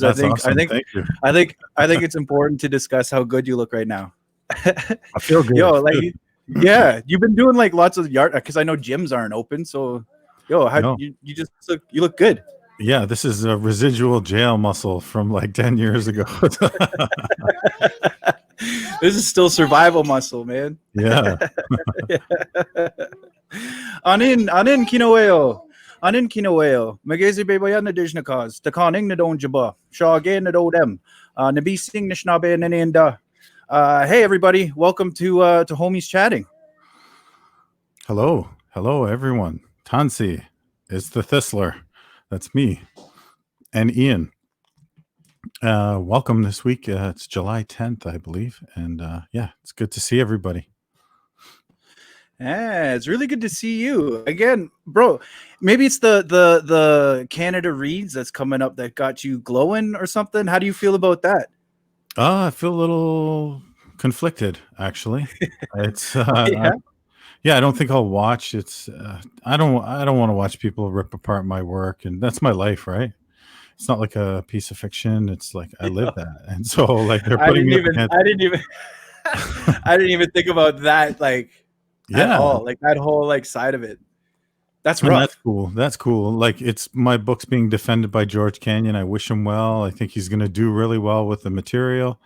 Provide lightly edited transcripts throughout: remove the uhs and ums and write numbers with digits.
because That's awesome. Thank you. I think it's important to discuss how good you look right now. I feel good. Yo, like, yeah, you've been doing like lots of yard because I know gyms aren't open. So, yo, No. you just look good. Yeah, this is a residual jail muscle from like 10 years ago. This is still survival muscle, man. Yeah. Anin kinaweo. Anin kinaweo. Magezi bebayan na dijna cause. Takaning na don jaba. Shage na do dem. Nabising na shnabe nanenda. Hey everybody, welcome to Homies Chatting. Hello everyone. Tansi is the Thistler. That's me. And Ian. Welcome this week. It's July 10th, I believe. And yeah, it's good to see everybody. Yeah, it's really good to see you again, bro. Maybe it's the Canada Reads that's coming up that got you glowing or something. How do you feel about that? I feel a little conflicted, actually. It's yeah, I don't think I'll watch. It's I don't want to watch people rip apart my work, and that's my life, right? It's not like a piece of fiction. It's like I live that, and so like they're putting me. I didn't even think about that. Like, at all, like that whole like side of it. That's rough. That's cool. That's cool. Like it's my book's being defended by George Canyon. I wish him well. I think he's going to do really well with the material.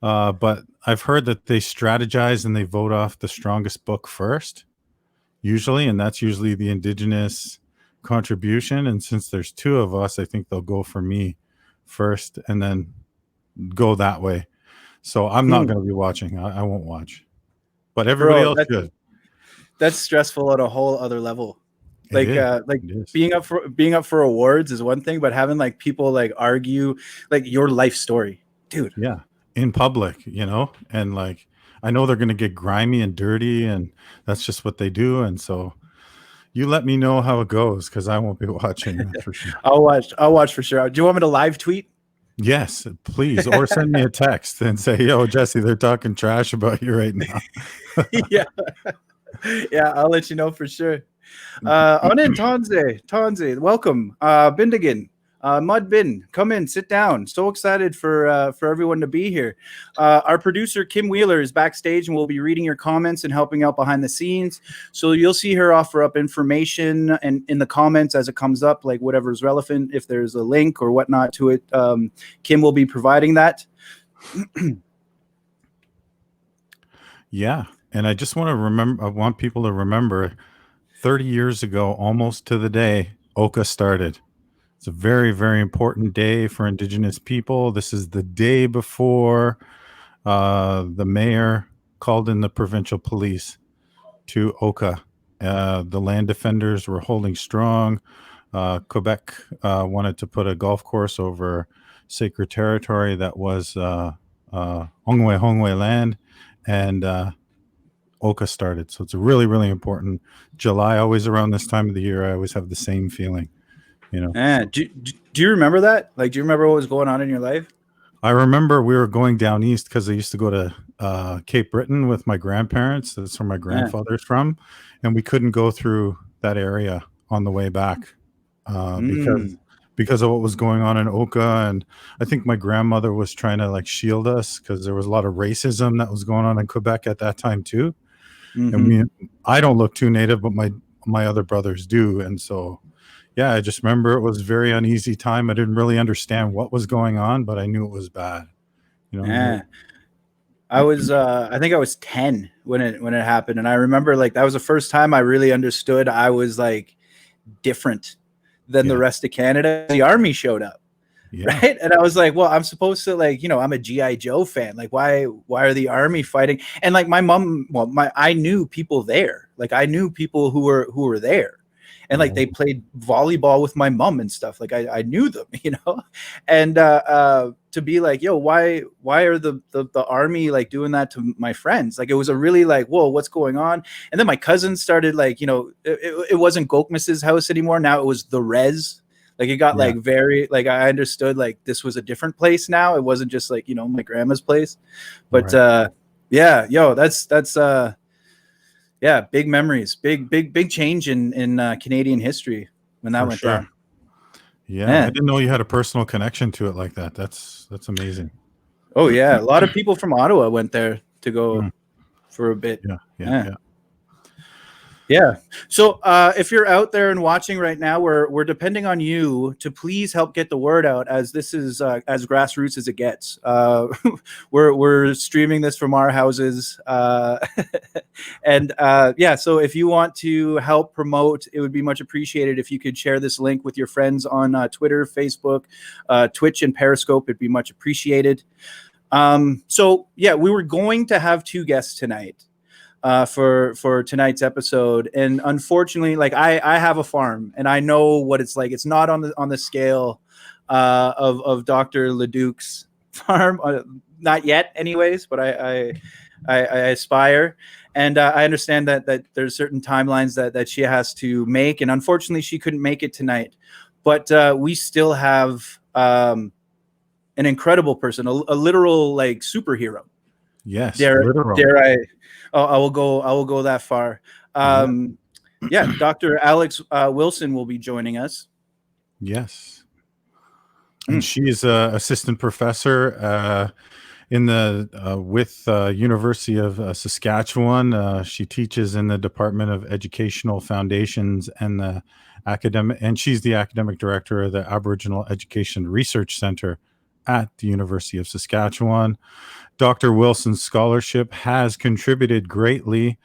But I've heard that they strategize and they vote off the strongest book first, usually, and that's usually the Indigenous contribution. And since there's two of us, I think they'll go for me first and then go that way. So I'm not going to be watching. I won't watch. But everybody else should. That's stressful at a whole other level. Like being up for awards is one thing, but having like people like argue like your life story, dude. Yeah, in public, you know, and like I know they're gonna get grimy and dirty, and that's just what they do. And so you let me know how it goes because I won't be watching. That's for sure. I'll watch for sure. Do you want me to live tweet? Yes, please, or send me a text and say, "Yo, Jesse, they're talking trash about you right now." Yeah, I'll let you know for sure. Onin Tonze, welcome. Bindigan, Mudbin, come in, sit down. So excited for everyone to be here. Our producer Kim Wheeler is backstage and will be reading your comments and helping out behind the scenes. So you'll see her offer up information and in the comments as it comes up, like whatever's relevant. If there's a link or whatnot to it, Kim will be providing that. Yeah. And I just want to remember, I want people to remember 30 years ago, almost to the day, Oka started. It's a very, very important day for Indigenous people. This is the day before the mayor called in the provincial police to Oka. The land defenders were holding strong. Quebec wanted to put a golf course over sacred territory that was Ongwe land. And Oka started. So it's a really, really important. July, always around this time of the year, I always have the same feeling, you know. Do you remember that? Like, do you remember what was going on in your life? I remember we were going down east because I used to go to Cape Breton with my grandparents. That's where my grandfather's from. And we couldn't go through that area on the way back because of what was going on in Oka. And I think my grandmother was trying to like shield us because there was a lot of racism that was going on in Quebec at that time too. And I don't look too native, but my other brothers do. And so, yeah, I just remember it was a very uneasy time. I didn't really understand what was going on, but I knew it was bad. You know, I think I was 10 when it happened. And I remember like, that was the first time I really understood I was like different than the rest of Canada. The army showed up. Yeah. Right. And I was like, well, I'm supposed to like, you know, I'm a G.I. Joe fan. Like, why are the army fighting? And like my mom, I knew people there. Like I knew people who were there. And like they played volleyball with my mom and stuff. Like I knew them, you know, and to be like, yo, why are the army like doing that to my friends? Like it was a really like, whoa, what's going on? And then my cousins started like, you know, it wasn't Gokmas's house anymore. Now it was the Res. Like it got like very like I understood like this was a different place now. It wasn't just like, you know, my grandma's place. But that's big memories, big change in Canadian history when that went down. Yeah, I didn't know you had a personal connection to it like that. That's amazing. Oh yeah, a lot of people from Ottawa went there to go for a bit. Yeah. Yeah. So if you're out there and watching right now, we're depending on you to please help get the word out, as this is as grassroots as it gets. We're streaming this from our houses, and yeah. So if you want to help promote, it would be much appreciated if you could share this link with your friends on Twitter, Facebook, Twitch, and Periscope. It'd be much appreciated. So yeah, we were going to have 2 guests tonight. For tonight's episode, and unfortunately, like I have a farm and I know what it's like. It's not on the scale of Dr. Leduc's farm, not yet, anyways. But I aspire, and I understand that there's certain timelines that she has to make, and unfortunately, she couldn't make it tonight. But we still have an incredible person, a literal like superhero. Yes, dare I? Oh, I will go that far. Yeah, Dr. Alex Wilson will be joining us. Yes, and she is an assistant professor in the with University of Saskatchewan. She teaches in the Department of Educational Foundations and the and she's the academic director of the Aboriginal Education Research Center at the University of Saskatchewan. Dr. Wilson's scholarship has contributed greatly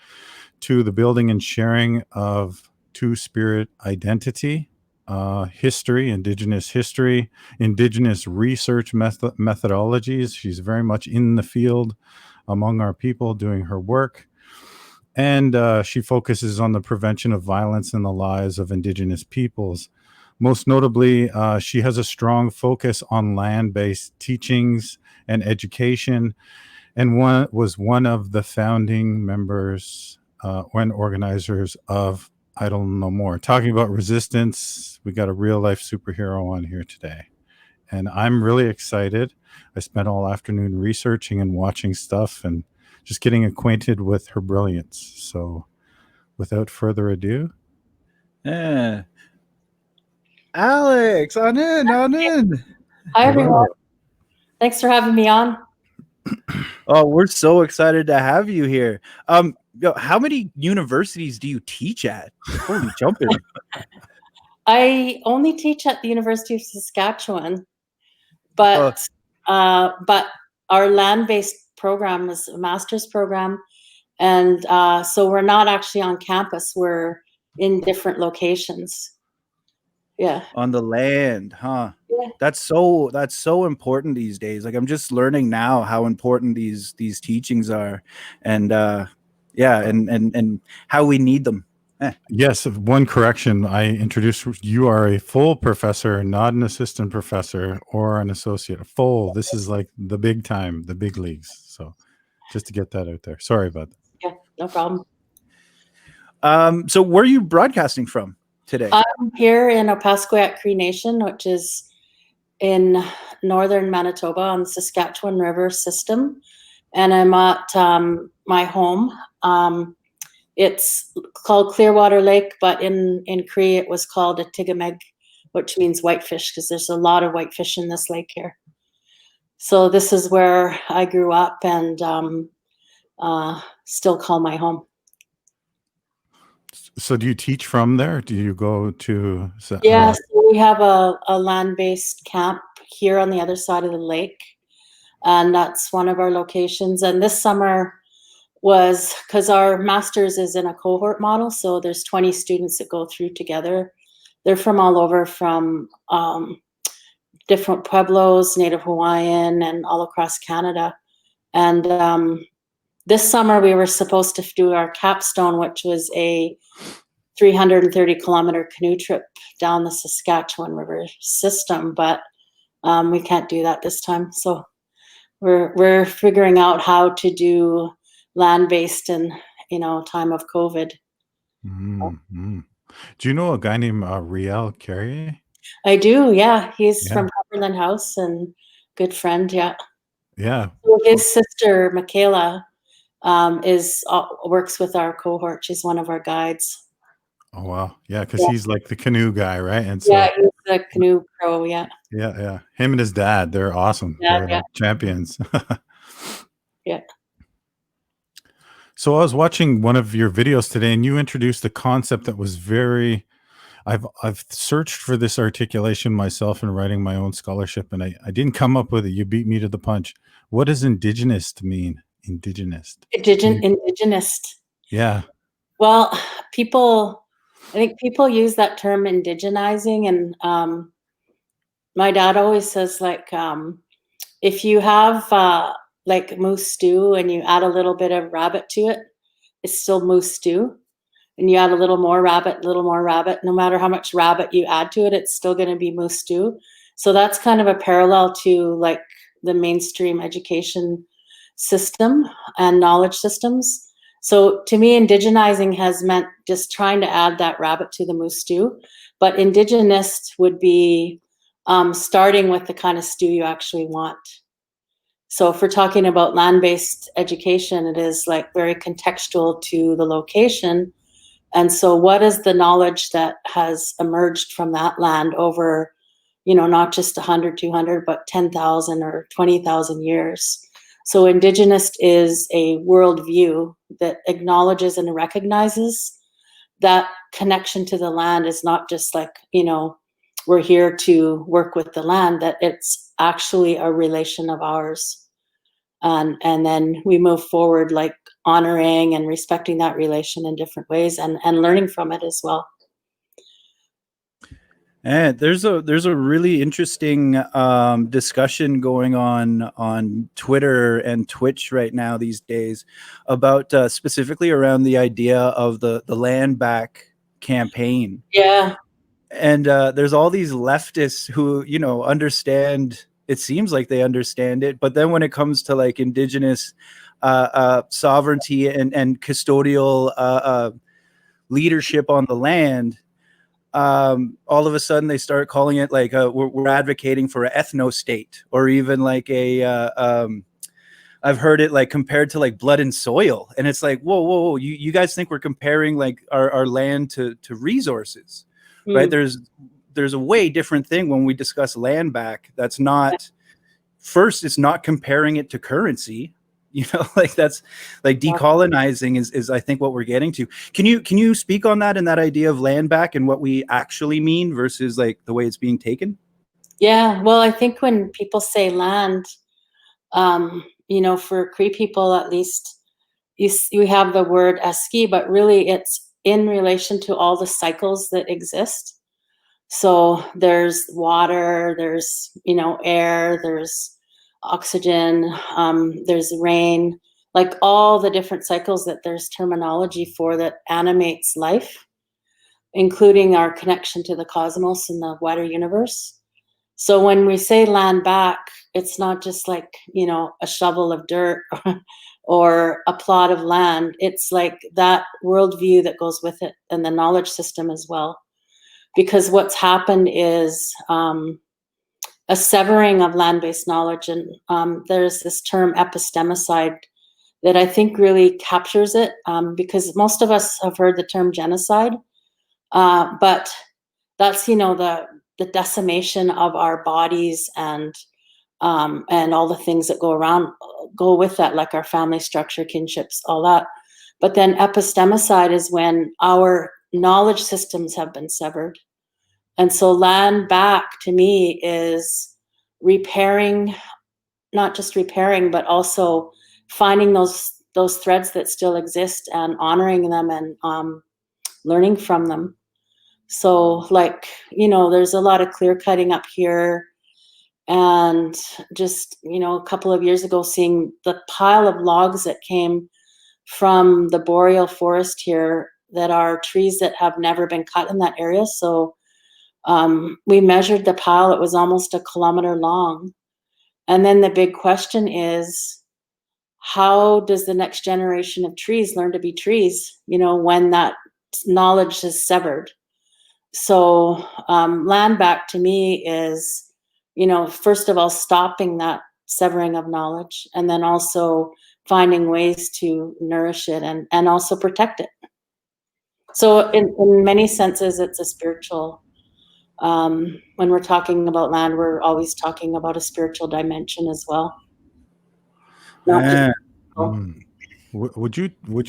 to the building and sharing of Two-Spirit identity, history, Indigenous history, Indigenous research methodologies. She's very much in the field among our people doing her work. And she focuses on the prevention of violence in the lives of Indigenous peoples. Most notably, she has a strong focus on land-based teachings and education, and was one of the founding members and organizers of Idle No More. Talking about resistance, we got a real-life superhero on here today, and I'm really excited. I spent all afternoon researching and watching stuff and just getting acquainted with her brilliance. So without further ado, Alex, on in. Hi, everyone. Thanks for having me on. Oh, we're so excited to have you here. How many universities do you teach at? Holy jumping. I only teach at the University of Saskatchewan, but our land-based program is a master's program, and so we're not actually on campus. We're in different locations. Yeah. On the land, huh? Yeah. That's so important these days. Like I'm just learning now how important these teachings are, and and how we need them. Yes, one correction. I introduced you are a full professor, not an assistant professor or an associate. Full. This is like the big time, the big leagues. So just to get that out there. Sorry about that. Yeah, no problem. So where are you broadcasting from today? I'm here in Opaskwayak Cree Nation, which is in northern Manitoba on the Saskatchewan River system, and I'm at my home. It's called Clearwater Lake, but in Cree it was called Atigameg, which means whitefish, because there's a lot of whitefish in this lake here. So this is where I grew up and still call my home. So do you teach from there? Do you go to... Yeah, so we have a land-based camp here on the other side of the lake, and that's one of our locations. And this summer was, because our master's is in a cohort model, so there's 20 students that go through together. They're from all over, from different Pueblos, Native Hawaiian, and all across Canada. And this summer we were supposed to do our capstone, which was a 330-kilometer canoe trip down the Saskatchewan River system, but we can't do that this time. So we're figuring out how to do land-based in time of COVID. Mm-hmm. Do you know a guy named Riel Carrier? I do, yeah. He's from Cumberland House and good friend, yeah. Yeah. So his sister Michaela works with our cohort. She's one of our guides. Oh wow, yeah, because he's like the canoe guy, right? And so yeah, he's the canoe pro, yeah. Yeah. Him and his dad, they're awesome. Yeah, They're yeah. like champions. Yeah. So I was watching one of your videos today, and you introduced a concept that was very. I've searched for this articulation myself in writing my own scholarship, and I didn't come up with it. You beat me to the punch. What does indigenous mean? Indigenous. Indigenous. Yeah. Well, I think people use that term indigenizing, and my dad always says, like, if you have like moose stew and you add a little bit of rabbit to it, it's still moose stew. And you add a little more rabbit, no matter how much rabbit you add to it, it's still going to be moose stew. So that's kind of a parallel to like the mainstream education system and knowledge systems. So to me, indigenizing has meant just trying to add that rabbit to the moose stew. But indigenous would be starting with the kind of stew you actually want. So if we're talking about land-based education, it is like very contextual to the location. And so what is the knowledge that has emerged from that land over, not just 100, 200, but 10,000 or 20,000 years? So indigenous is a worldview that acknowledges and recognizes that connection to the land is not just like, we're here to work with the land, that it's actually a relation of ours. And then we move forward, like honoring and respecting that relation in different ways and learning from it as well. And there's a really interesting discussion going on Twitter and Twitch right now these days about specifically around the idea of the land back campaign. Yeah. And there's all these leftists who, understand. It seems like they understand it, but then when it comes to like indigenous sovereignty and custodial leadership on the land, all of a sudden they start calling it like we're advocating for an ethno state, or even like I've heard it like compared to like blood and soil, and it's like whoa, you guys think we're comparing like our land to resources, right? There's a way different thing when we discuss land back. That's not first, it's not comparing it to currency, like that's like decolonizing is I think what we're getting to. Can you speak on that and that idea of land back and what we actually mean versus like the way it's being taken? Yeah, well, I think when people say land, for Cree people at least, you have the word eski, but really it's in relation to all the cycles that exist. So there's water, there's, air, there's oxygen, there's rain, like all the different cycles that there's terminology for that animates life, including our connection to the cosmos and the wider universe. So when we say land back, it's not just like, a shovel of dirt or a plot of land. It's like that worldview that goes with it and the knowledge system as well. Because what's happened is a severing of land-based knowledge. And there's this term epistemicide that I think really captures it, because most of us have heard the term genocide, but that's, the decimation of our bodies and all the things that go with that, like our family structure, kinships, all that. But then epistemicide is when our knowledge systems have been severed. And so land back to me is repairing, not just repairing, but also finding those threads that still exist and honoring them and learning from them. So like, there's a lot of clear cutting up here. And just, a couple of years ago, seeing the pile of logs that came from the boreal forest here that are trees that have never been cut in that area. So we measured the pile, it was almost 1 kilometer long. And then the big question is, how does the next generation of trees learn to be trees, when that knowledge is severed? So land back to me is, first of all, stopping that severing of knowledge, and then also finding ways to nourish it and also protect it. So in many senses, it's a spiritual when we're talking about land, we're always talking about a spiritual dimension as well. Not just Ah, Mm. Would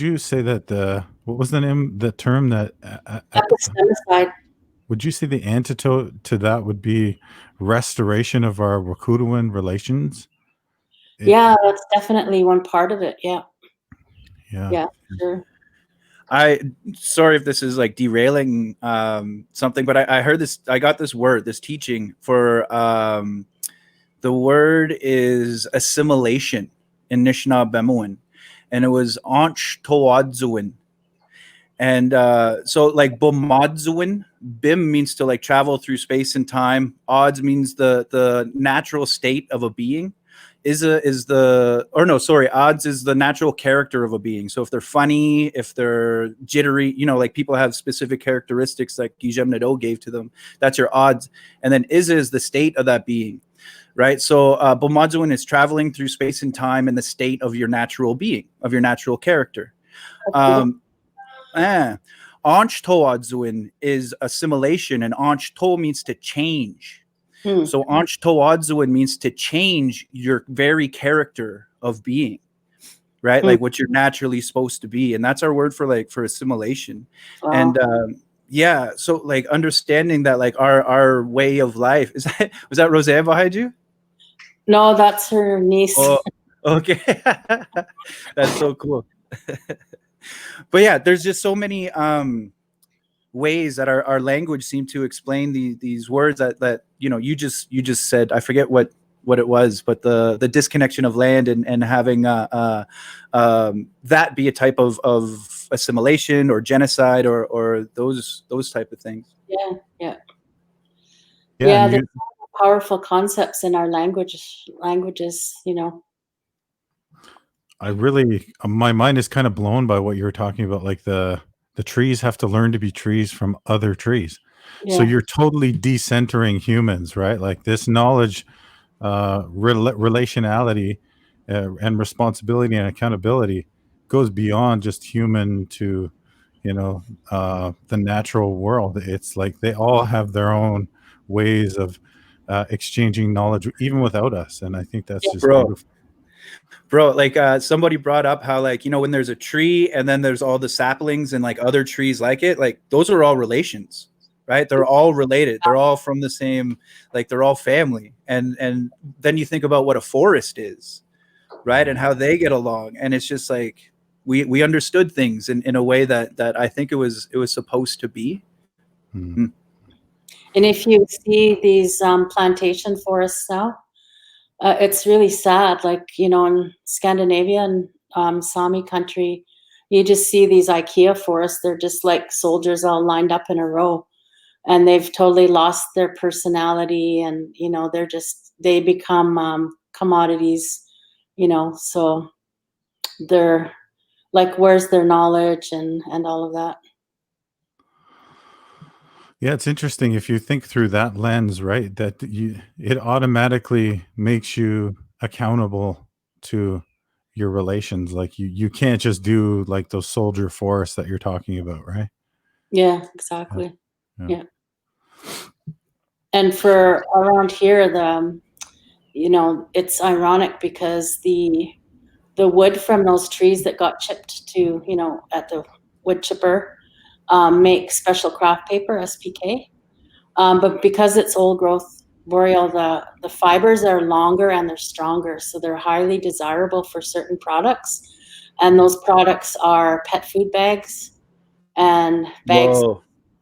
you say that what was the term that epistemic. would you say the antidote to that would be restoration of our Wakutuan relations? Yeah, that's definitely one part of it. Yeah, Yeah. sure. sorry if this is like derailing something, but I heard this. I got this word, this teaching for the word is assimilation in Anishinaabemoan, and it was Anch Toadzuin. And so like Bomadzuin, Bim means to like travel through space and time. Odds means the natural state of a being. Odds is the natural character of a being. So if they're funny, if they're jittery, like people have specific characteristics like Guillaume Nadeau gave to them, that's your odds. And then is the state of that being, right? So Bomadzuin is traveling through space and time in the state of your natural being, of your natural character. Anch Toadzuin is assimilation, and Anch To means to change. So Anch Toadzuin means to change your very character of being, right? Like what you're naturally supposed to be. And that's our word for assimilation. Wow. And so like understanding that like our way of life was that Roseanne behind you? No, that's her niece. Oh, okay. That's so cool. But yeah, there's just so many ways that our language seem to explain these words that you just said. I forget what it was, but the disconnection of land and having that be a type of assimilation or genocide or those type of things. Yeah. Yeah, There's powerful concepts in our languages. My mind is kind of blown by what you're talking about. Like the trees have to learn to be trees from other trees. Yeah. So you're totally decentering humans, right? Like this knowledge, relationality, and responsibility and accountability goes beyond just human to, the natural world. It's like they all have their own ways of exchanging knowledge, even without us. And I think that's just beautiful. Bro, like somebody brought up how like when there's a tree and then there's all the saplings and like other trees like it, like those are all relations, right? They're all related. They're all from the same, like they're all family. And then you think about what a forest is, right? And how they get along. And it's just like we understood things in a way that I think it was supposed to be. And if you see these plantation forests now, it's really sad. Like, in Scandinavia and Sami country, you just see these IKEA forests. They're just like soldiers all lined up in a row, and they've totally lost their personality. And, they become commodities, so they're like, where's their knowledge and all of that? Yeah, it's interesting if you think through that lens, right? That it automatically makes you accountable to your relations. Like you can't just do like those soldier forests that you're talking about, right? Yeah, exactly. Yeah. And for around here, it's ironic because the wood from those trees that got chipped to, at the wood chipper, make special craft paper, SPK. But because it's old growth boreal, the fibers are longer and they're stronger. So they're highly desirable for certain products. And those products are pet food bags and bags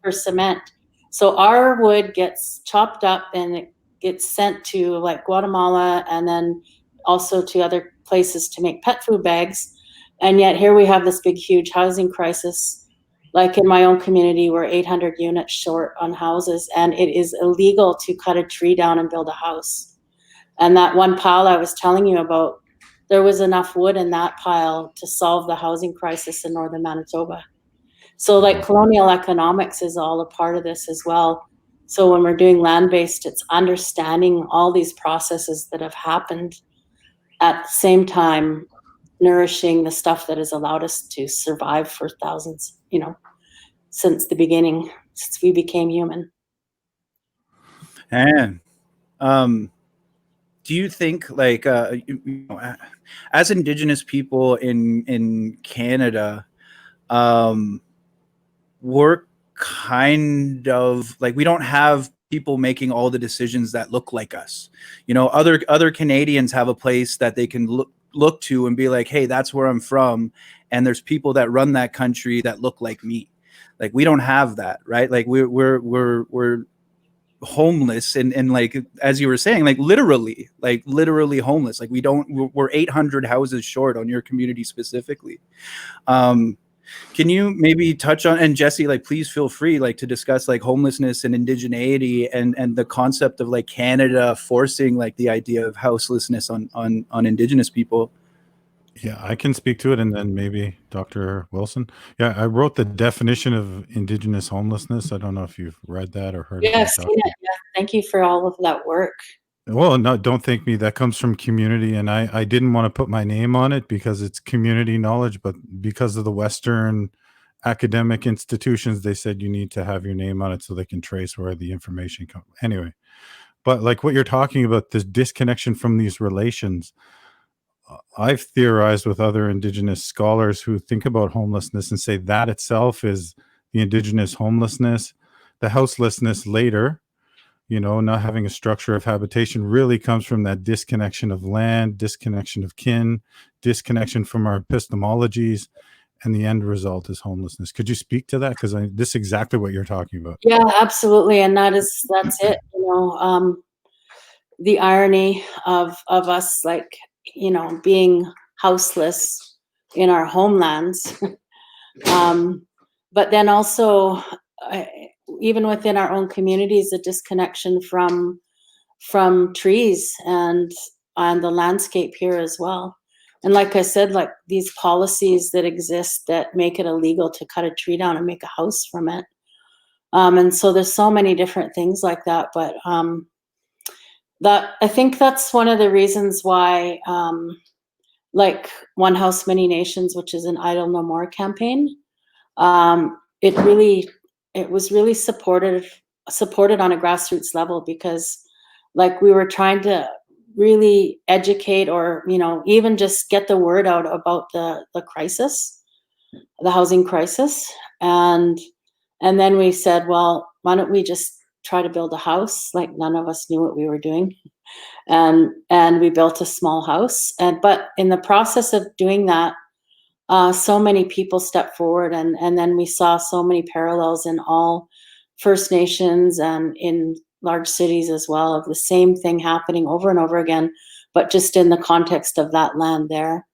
for cement. So our wood gets chopped up and it gets sent to like Guatemala and then also to other places to make pet food bags. And yet here we have this big, huge housing crisis. Like in my own community, we're 800 units short on houses, and it is illegal to cut a tree down and build a house. And that one pile I was telling you about, there was enough wood in that pile to solve the housing crisis in northern Manitoba. So like colonial economics is all a part of this as well. So when we're doing land-based, it's understanding all these processes that have happened at the same time, nourishing the stuff that has allowed us to survive for thousands, since the beginning, since we became human. And do you think, like, as Indigenous people in Canada, we're kind of like, we don't have people making all the decisions that look like us. Other Canadians have a place that they can look to and be like, hey, that's where I'm from, and there's people that run that country that look like me. Like, we don't have that, right? Like, we're homeless, and like, as you were saying, like literally homeless. Like, we're 800 houses short on your community specifically. Can you maybe touch on, and Jesse, like, please feel free, like, to discuss like homelessness and indigeneity and the concept of like Canada forcing like the idea of houselessness on Indigenous people. Yeah, I can speak to it, and then maybe Dr. Wilson. Yeah, I wrote the definition of Indigenous homelessness. I don't know if you've read that or heard of Yes, that, yeah, yeah. Thank you for all of that work. Well, no, don't thank me. That comes from community, and I didn't want to put my name on it because it's community knowledge, but because of the Western academic institutions, they said you need to have your name on it so they can trace where the information comes. Anyway, but like what you're talking about, this disconnection from these relations, I've theorized with other Indigenous scholars who think about homelessness and say that itself is the Indigenous homelessness. The houselessness later, not having a structure of habitation, really comes from that disconnection of land, disconnection of kin, disconnection from our epistemologies, and the end result is homelessness. Could you speak to that? Because this is exactly what you're talking about. Yeah, absolutely, and that's it. The irony of us, like, being houseless in our homelands, but then also, even within our own communities, a disconnection from trees and the landscape here as well. And like I said, like, these policies that exist that make it illegal to cut a tree down and make a house from it. And so there's so many different things like that, but that, I think that's one of the reasons why, like, One House, Many Nations, which is an Idle No More campaign, it was really supported on a grassroots level, because, like, we were trying to really educate, or even just get the word out about the crisis, the housing crisis, and then we said, well, why don't we just try to build a house? Like, none of us knew what we were doing, and we built a small house, but in the process of doing that, so many people stepped forward, and then we saw so many parallels in all First Nations and in large cities as well, of the same thing happening over and over again, but just in the context of that land there.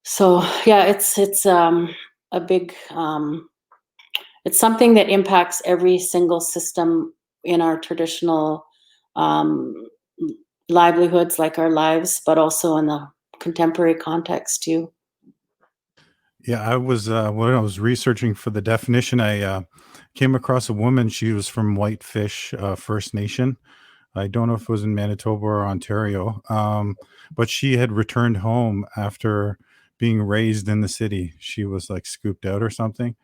So yeah, it's a big, it's something that impacts every single system in our traditional livelihoods, like our lives, but also in the contemporary context too. Yeah, I was when I was researching for the definition, I came across a woman. She was from Whitefish First Nation. I don't know if it was in Manitoba or Ontario, but she had returned home after being raised in the city. She was like scooped out or something,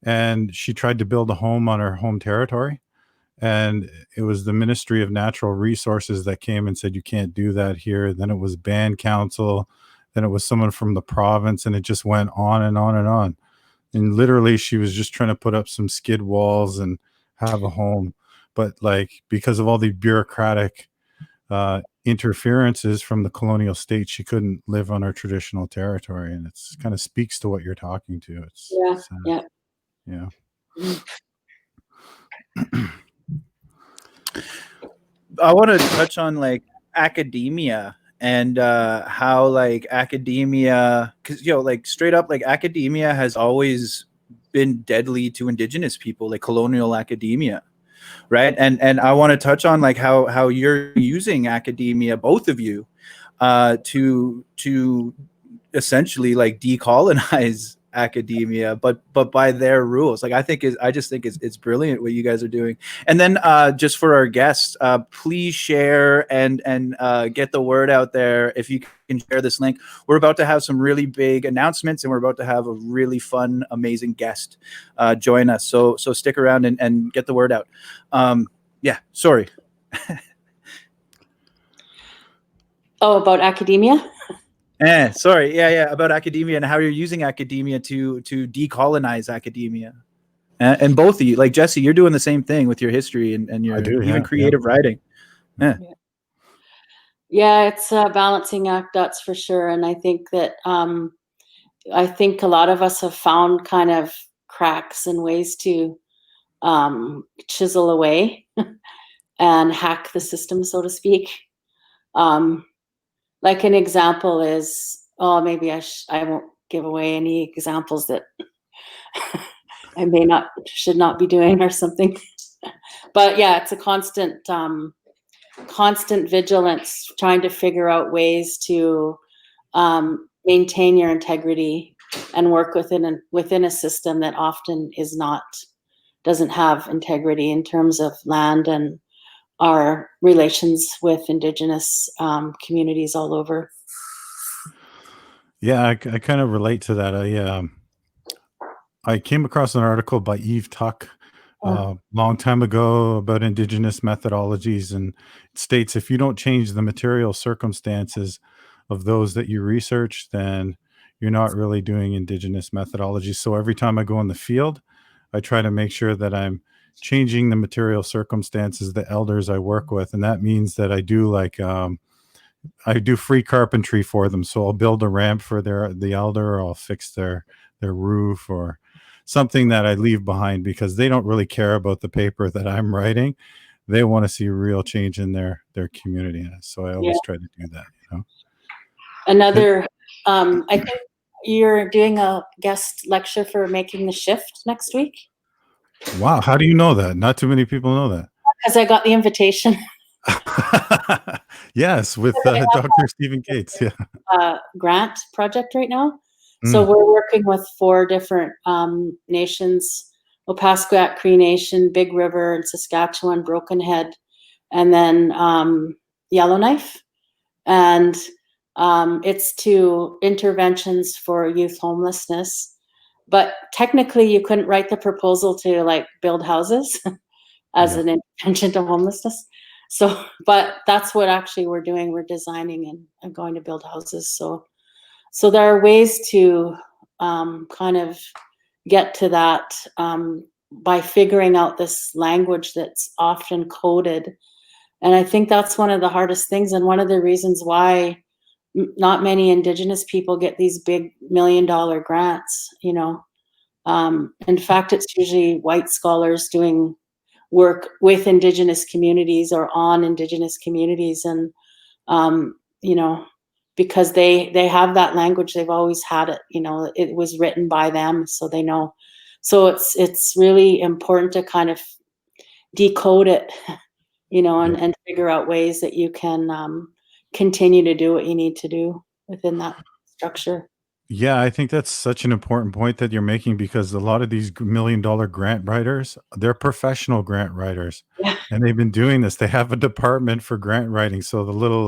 and she tried to build a home on her home territory. And it was the Ministry of Natural Resources that came and said, you can't do that here. Then it was Band Council. Then it was someone from the province, and it just went on and on and on. And literally, she was just trying to put up some skid walls and have a home. But like, because of all the bureaucratic interferences from the colonial state, she couldn't live on her traditional territory. And it's kind of speaks to what you're talking to. It's Yeah. Yeah. I want to touch on like academia and how like academia, because like straight up, like academia has always been deadly to Indigenous people, like colonial academia, right? And I want to touch on like how you're using academia, both of you, to essentially like decolonize academia, but by their rules. Like, I just think it's brilliant what you guys are doing. And then just for our guests, please share and get the word out there. If you can share this link, we're about to have some really big announcements, and we're about to have a really fun, amazing guest join us. So stick around and get the word out. Yeah, sorry. Oh, about academia? Sorry. Yeah, about academia and how you're using academia to decolonize academia. And both of you, like Jesse, you're doing the same thing with your history and your even creative writing. Yeah. Yeah, it's a balancing act, that's for sure. And I think that I think a lot of us have found kind of cracks and ways to chisel away and hack the system, so to speak. Like an example is, maybe I won't give away any examples that I should not be doing or something. But yeah, it's a constant vigilance, trying to figure out ways to maintain your integrity and work within a system that often doesn't have integrity in terms of land and our relations with Indigenous communities all over. Yeah, I kind of relate to that. I came across an article by Eve Tuck a long time ago about Indigenous methodologies, and it states if you don't change the material circumstances of those that you research, then you're not really doing Indigenous methodologies. So every time I go in the field, I try to make sure that I'm changing the material circumstances, the elders I work with, and that means that I do I do free carpentry for them. So I'll build a ramp for the elder, or I'll fix their roof or something that I leave behind, because they don't really care about the paper that I'm writing. They want to see real change in their community. So I always try to do that, you know. Another, I think you're doing a guest lecture for Making the Shift next week. Wow. How do you know that? Not too many people know that. Because I got the invitation. Yes, with Dr. Stephen Cates. Yeah. Grant project right now. So we're working with 4 different nations: Opaskwayak Cree Nation, Big River in Saskatchewan, Broken Head, and then Yellowknife. And it's to interventions for youth homelessness. But technically, you couldn't write the proposal to build houses as an intervention to homelessness. So, but that's what actually we're doing. We're designing and going to build houses. So there are ways to kind of get to that by figuring out this language that's often coded. And I think that's one of the hardest things, and one of the reasons why not many Indigenous people get these big $1 million grants, you know. In fact, it's usually white scholars doing work with Indigenous communities or on Indigenous communities. And, you know, because they have that language, they've always had it, you know, it was written by them, so they know. So it's really important to kind of decode it, you know, and figure out ways that you can continue to do what you need to do within that structure. Yeah, I think that's such an important point that you're making, because a lot of these $1 million grant writers, they're professional grant writers, Yeah. and they've been doing this. They have a department for grant writing. So the little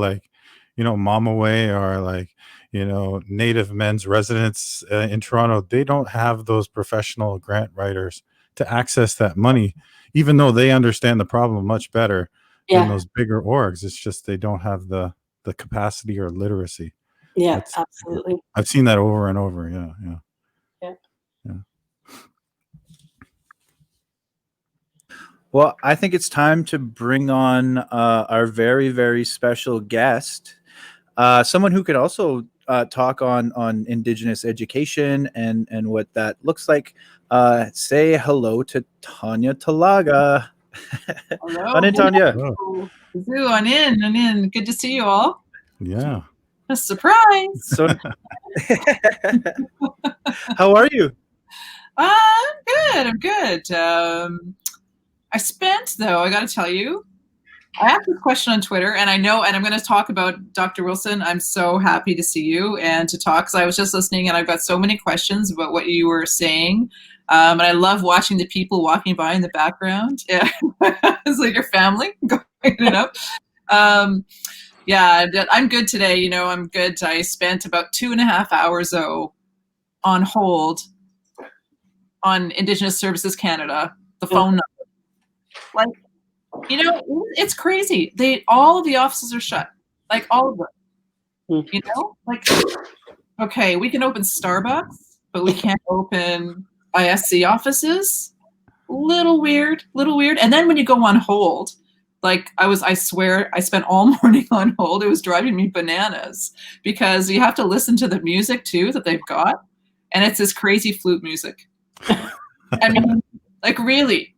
Mama Way or Native Men's Residents in Toronto, they don't have those professional grant writers to access that money, even though they understand the problem much better than those bigger orgs. It's just they don't have the capacity or literacy. Yeah, absolutely. I've seen that over and over. Yeah. Well, I think it's time to bring on our very, very special guest, someone who could also talk on Indigenous education and what that looks like. Say hello to Tanya Talaga. Hello. On in, Tanya. Oh. On in. Good to see you all. Yeah. A surprise. So, how are you? I'm good. I spent, though, I got to tell you, I asked this question on Twitter, and I'm going to talk about Dr. Wilson. I'm so happy to see you and to talk, because I was just listening, and I've got so many questions about what you were saying. And I love watching the people walking by in the background. Yeah. It's like your family going in and up. Yeah, I'm good today. You know, I'm good. I spent about 2.5 hours, though, on hold on Indigenous Services Canada, the phone number. Like, You know, it's crazy. All of the offices are shut, like all of them. You know, like, okay, we can open Starbucks, but we can't open ISC offices. Little weird. And then when you go on hold, like I swear I spent all morning on hold. It was driving me bananas because you have to listen to the music too that they've got. And it's this crazy flute music. I mean, like, really,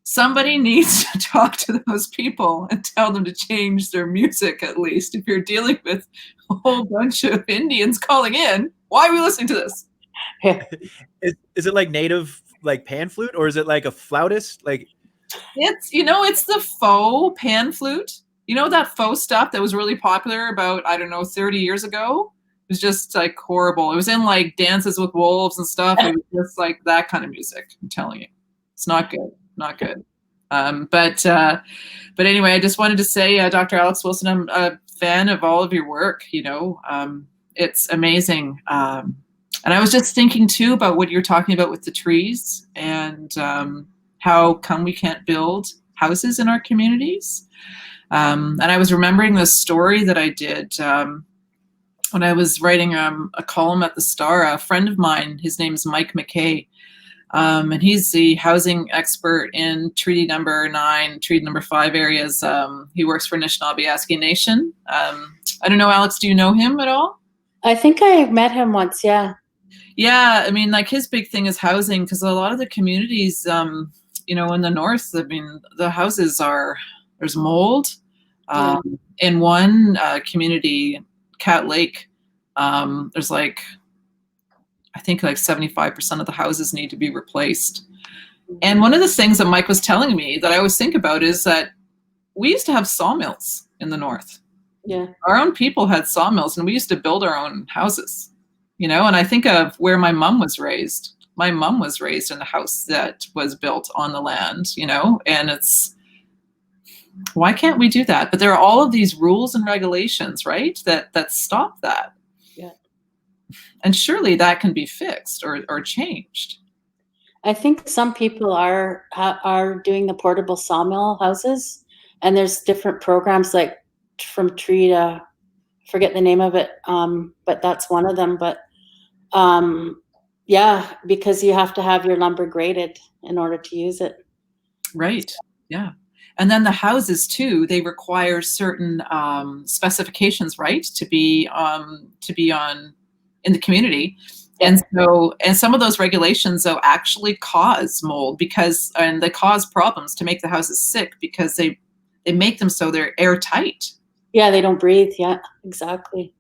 somebody needs to talk to those people and tell them to change their music, at least. If you're dealing with a whole bunch of Indians calling in, why are we listening to this? Is it like native, like pan flute, or is it like a flautist? Like, it's the faux pan flute. You know, that faux stuff that was really popular about, I don't know, 30 years ago? It was just like horrible. It was in like Dances with Wolves and stuff. It was just like that kind of music. I'm telling you, it's not good. Not good. But anyway, I just wanted to say, Dr. Alex Wilson, I'm a fan of all of your work. You know, it's amazing. And I was just thinking too about what you're talking about with the trees and how come we can't build houses in our communities. And I was remembering this story that I did when I was writing a column at the Star. A friend of mine, his name is Mike McKay. And he's the housing expert in Treaty Number 9, Treaty Number 5 areas. He works for Anishinaabe Nation. I don't know, Alex, do you know him at all? I think I met him once, yeah. Yeah, I mean, like his big thing is housing, because a lot of the communities, you know, in the north, I mean, the houses there's mold. In one community, Cat Lake, there's like, I think like 75% of the houses need to be replaced. And one of the things that Mike was telling me that I always think about is that we used to have sawmills in the north. Yeah. Our own people had sawmills and we used to build our own houses, you know, and I think of where my mom was raised. My mom was raised in a house that was built on the land, you know, and why can't we do that? But there are all of these rules and regulations, right, that stop that. And surely that can be fixed or changed. I think some people are doing the portable sawmill houses, and there's different programs like from Tree to, forget the name of it, but that's one of them. But yeah, because you have to have your lumber graded in order to use it. Right. Yeah. And then the houses too, they require certain specifications, right, to be on in the community. And some of those regulations though actually cause mold and they cause problems to make the houses sick because they make them so they're airtight. Yeah, they don't breathe. Yeah, exactly.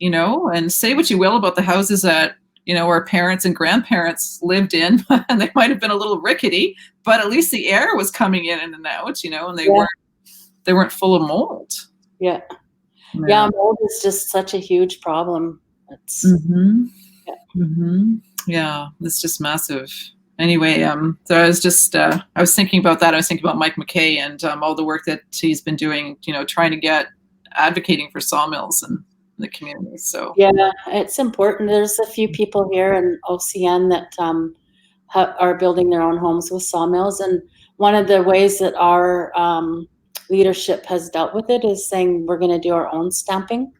You know, and say what you will about the houses that, you know, our parents and grandparents lived in, and they might have been a little rickety, but at least the air was coming in and out, you know, and they weren't full of mold. Yeah. Yeah, mold is just such a huge problem. It's yeah, it's just massive. Anyway, so I was thinking about that. I was thinking about Mike McKay and all the work that he's been doing, you know, trying to get advocating for sawmills in the community. So yeah, it's important. There's a few people here in OCN that are building their own homes with sawmills, and one of the ways that our leadership has dealt with it is saying we're going to do our own stamping.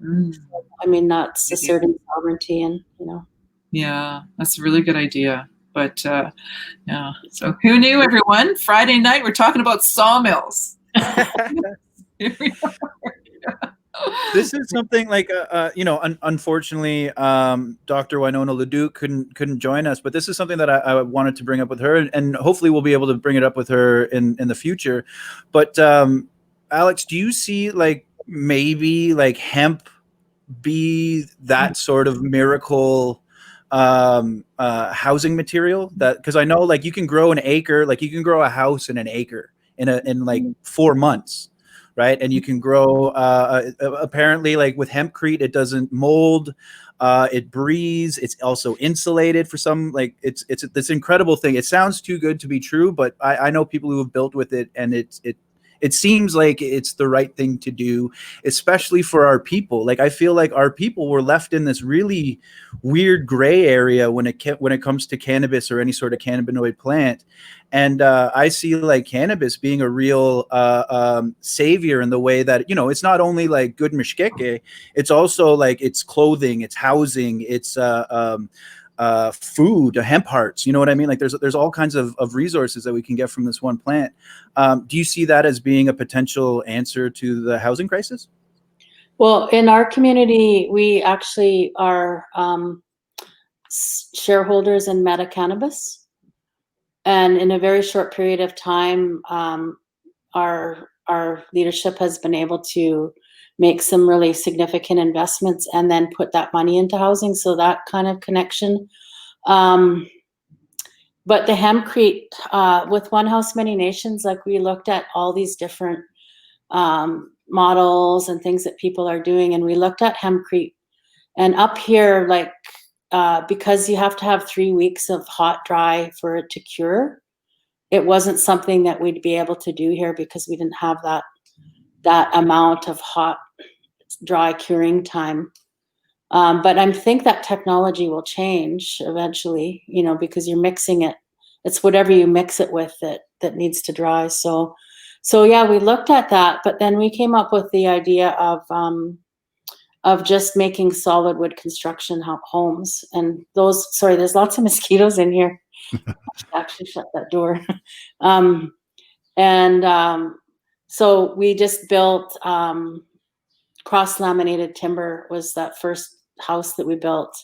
So, I mean, that's asserting sovereignty, and you know. Yeah, that's a really good idea. But yeah, so who knew, everyone? Friday night, we're talking about sawmills. Here we are. This is something like, you know, unfortunately, Dr. Winona Leduc couldn't join us, but this is something that I wanted to bring up with her, and hopefully we'll be able to bring it up with her in the future. But Alex, do you see like maybe like hemp be that sort of miracle housing material? That, because I know like you can grow an acre, like you can grow a house in an acre in like 4 months, right? And you can grow apparently like with hempcrete, it doesn't mold, it breathes, it's also insulated for some, like it's this incredible thing. It sounds too good to be true, but I know people who have built with it, and it It seems like it's the right thing to do, especially for our people. Like I feel like our people were left in this really weird gray area when it comes to cannabis or any sort of cannabinoid plant. And I see like cannabis being a real savior in the way that, you know, it's not only like good mishkeke, it's also like it's clothing, it's housing, it's food, hemp hearts. You know what I mean? Like there's all kinds of resources that we can get from this one plant. Do you see that as being a potential answer to the housing crisis? Well, in our community, we actually are shareholders in Meta Cannabis. And in a very short period of time, our leadership has been able to make some really significant investments and then put that money into housing. So that kind of connection. But the hempcrete, with One House, Many Nations, like we looked at all these different models and things that people are doing. And we looked at hempcrete. And up here, like, because you have to have 3 weeks of hot, dry for it to cure, it wasn't something that we'd be able to do here because we didn't have that amount of hot, dry curing time. But I think that technology will change eventually, you know, because you're mixing it. It's whatever you mix it with that needs to dry. So yeah, we looked at that, but then we came up with the idea of just making solid wood construction homes. And those, sorry, there's lots of mosquitoes in here. I should actually shut that door. So we just built cross-laminated timber was that first house that we built.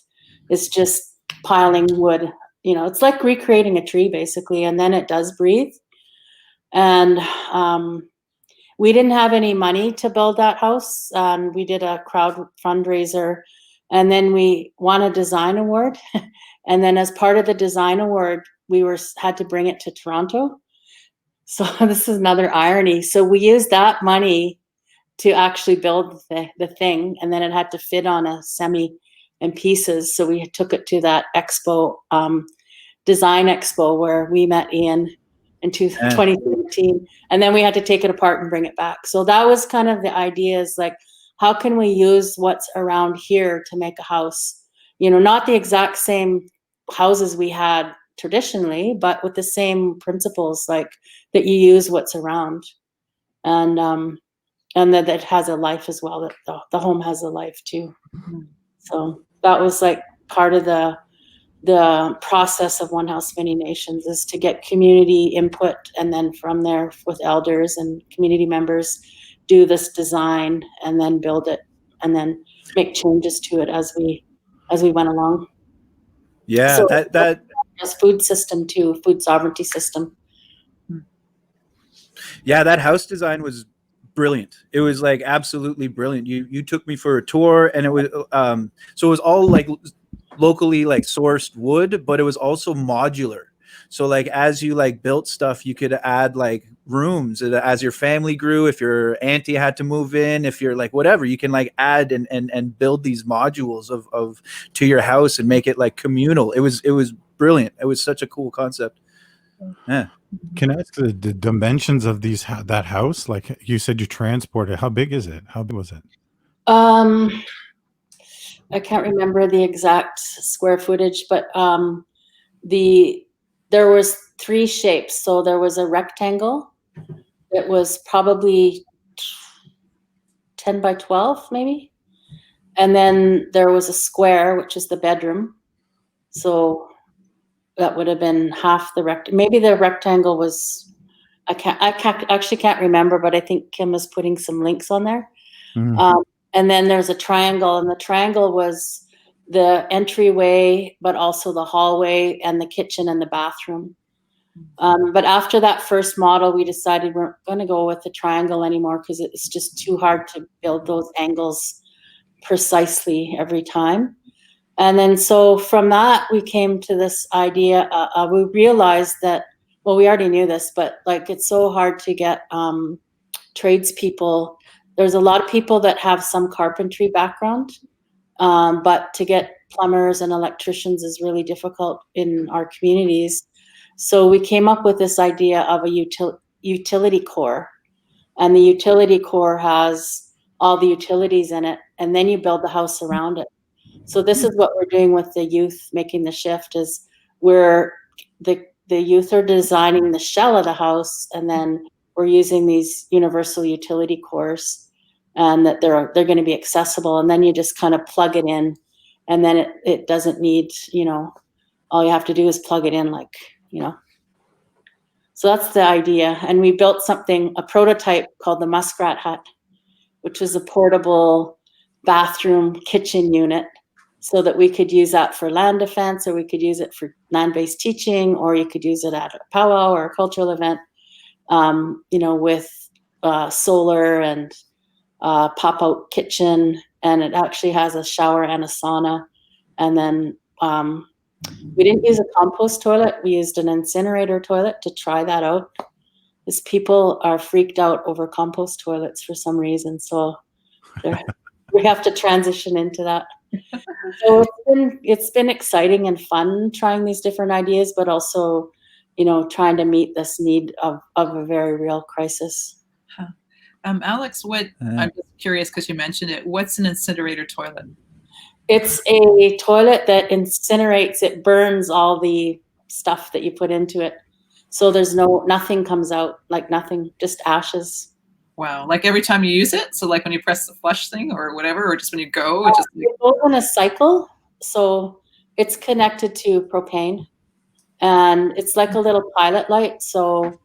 It's just piling wood. You know, it's like recreating a tree basically, and then it does breathe. And we didn't have any money to build that house. We did a crowd fundraiser, and then we won a design award. And then as part of the design award, we had to bring it to Toronto. So this is another irony. So we used that money to actually build the thing, and then it had to fit on a semi in pieces. So we took it to that expo, design expo, where we met Ian in 2013, and then we had to take it apart and bring it back. So that was kind of the idea, is like, how can we use what's around here to make a house? You know, not the exact same houses we had traditionally, but with the same principles, like that you use what's around, and that it has a life as well, that the home has a life too. Mm-hmm. So that was like part of the process of One House, Many Nations, is to get community input, and then from there with elders and community members do this design and then build it and then make changes to it as we went along. Yeah, so that food system too, food sovereignty system. Yeah, that house design was brilliant. It was like absolutely brilliant. You took me for a tour, and it was so it was all like locally like sourced wood, but it was also modular. So like as you like built stuff, you could add like rooms as your family grew. If your auntie had to move in, if you're like whatever, you can like add and build these modules of to your house and make it like communal. It was brilliant. It was such a cool concept. Yeah. Can I ask the dimensions of that house? Like you said, you transported. How big is it? How big was it? I can't remember the exact square footage, but there was 3 shapes. So there was a rectangle. It was probably 10 by 12, maybe. And then there was a square, which is the bedroom. So that would have been half the maybe the rectangle was, I can't remember, but I think Kim was putting some links on there. Mm. And then there's a triangle, and the triangle was the entryway, but also the hallway and the kitchen and the bathroom. But after that first model, we decided we weren't going to go with the triangle anymore because it's just too hard to build those angles precisely every time. And then so from that, we came to this idea. We realized that, well, we already knew this, but like it's so hard to get tradespeople. There's a lot of people that have some carpentry background, but to get plumbers and electricians is really difficult in our communities. So we came up with this idea of a utility core. and the utility core has all the utilities in it, and then you build the house around it. So this is what we're doing with the youth making the shift, is where the youth are designing the shell of the house, and then we're using these universal utility cores, and that they're going to be accessible, and then you just kind of plug it in, and then it doesn't need, you know, all you have to do is plug it in, like, you know. So that's the idea. And we built something, a prototype called the Muskrat Hut, which is a portable bathroom kitchen unit, so that we could use that for land defense, or we could use it for land-based teaching, or you could use it at a powwow or a cultural event, you know, with solar and pop-out kitchen. And it actually has a shower and a sauna. And then we didn't use a compost toilet. We used an incinerator toilet to try that out, because people are freaked out over compost toilets for some reason. So we have to transition into that. So it's been exciting and fun trying these different ideas, but also, you know, trying to meet this need of a very real crisis. Huh. Alex, I'm just curious because you mentioned it. What's an incinerator toilet? It's a toilet that incinerates. It burns all the stuff that you put into it. So there's nothing comes out, like nothing, just ashes. Wow. Like every time you use it? So like when you press the flush thing or whatever, or just when you go? It goes in a cycle. So it's connected to propane. And it's like a little pilot light. So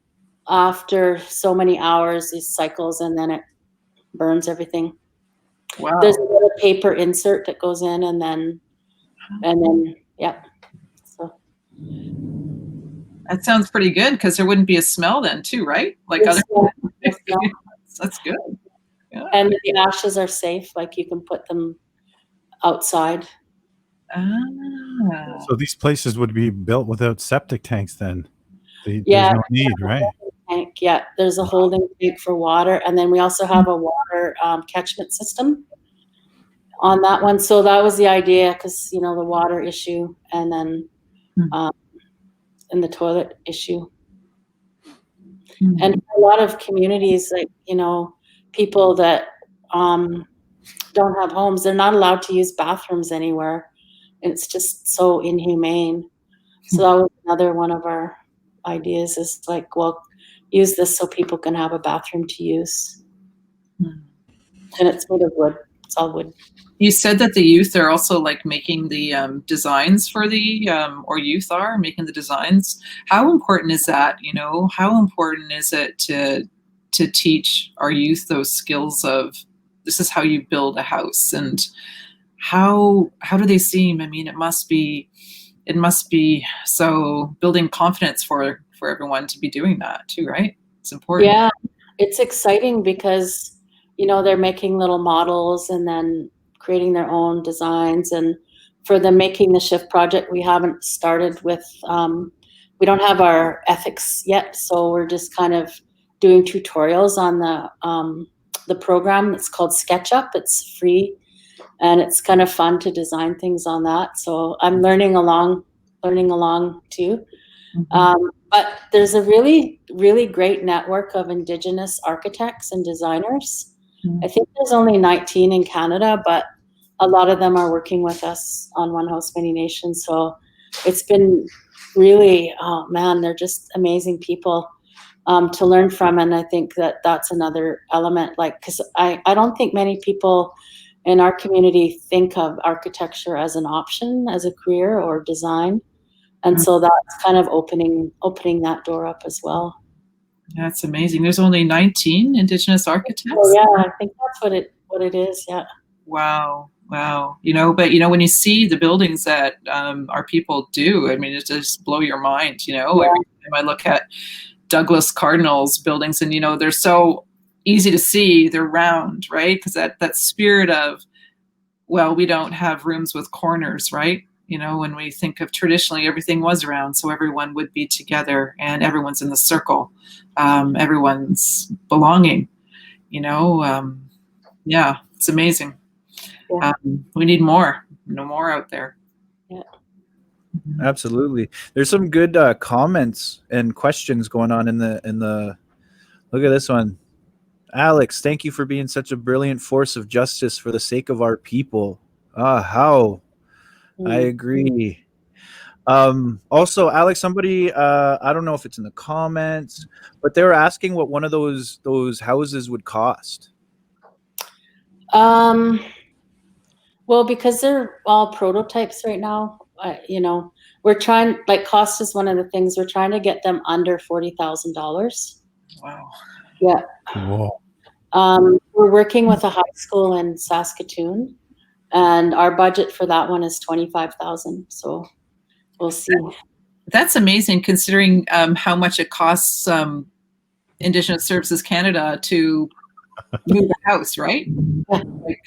after so many hours, it cycles, and then it burns everything. Wow. There's a little paper insert that goes in, and then yeah. So that sounds pretty good, because there wouldn't be a smell then too, right? Like other that's good. Yeah. And the ashes are safe, like you can put them outside. So these places would be built without septic tanks then? There's no need, right? Tank. Yeah, there's a holding tank for water, and then we also have a water catchment system on that one. So that was the idea, because, you know, the water issue, and then and the toilet issue. And a lot of communities, like, you know, people that don't have homes, they're not allowed to use bathrooms anywhere. And it's just so inhumane. So that was another one of our ideas, is like, well, use this so people can have a bathroom to use. And it's made of wood. It's all wood. You said that the youth are also like making the designs for the, or youth are making the designs. How important is that? You know, how important is it to teach our youth those skills of, this is how you build a house, and how do they seem? I mean, it must be so building confidence for everyone to be doing that too, right? It's important. Yeah, it's exciting because, you know, they're making little models and then creating their own designs. And for the Making the Shift project, we haven't started with, we don't have our ethics yet. So we're just kind of doing tutorials on the program. It's called SketchUp. It's free, and it's kind of fun to design things on that. So I'm learning along too. But there's a really, really great network of Indigenous architects and designers. I think there's only 19 in Canada, but a lot of them are working with us on One House, Many Nations. So it's been really, oh man, they're just amazing people to learn from. And I think that that's another element, like, because I don't think many people in our community think of architecture as an option, as a career or design. And so that's kind of opening that door up as well. That's amazing. There's only 19 Indigenous architects. Oh yeah, I think that's what it is. Yeah. Wow. You know, but you know, when you see the buildings that our people do, I mean, it just blow your mind. You know, every time I look at Douglas Cardinal's buildings, and you know, they're so easy to see. They're round, right? Because that spirit of, well, we don't have rooms with corners, right? You know, when we think of traditionally, everything was round, so everyone would be together and everyone's in the circle. Everyone's belonging, you know. Yeah, it's amazing. Yeah. We need more out there. Yeah. Absolutely. There's some good comments and questions going on in the look at this one. Alex, thank you for being such a brilliant force of justice for the sake of our people. How? I agree. Also, Alex, somebody, I don't know if it's in the comments, but they were asking what one of those houses would cost. Well, because they're all prototypes right now, you know, we're trying, like, cost is one of the things, we're trying to get them under $40,000. Wow. Yeah. Whoa. We're working with a high school in Saskatchewan, and our budget for that one is $25,000. So we'll see. That's amazing, considering how much it costs Indigenous Services Canada to move a house, right? Yeah. Like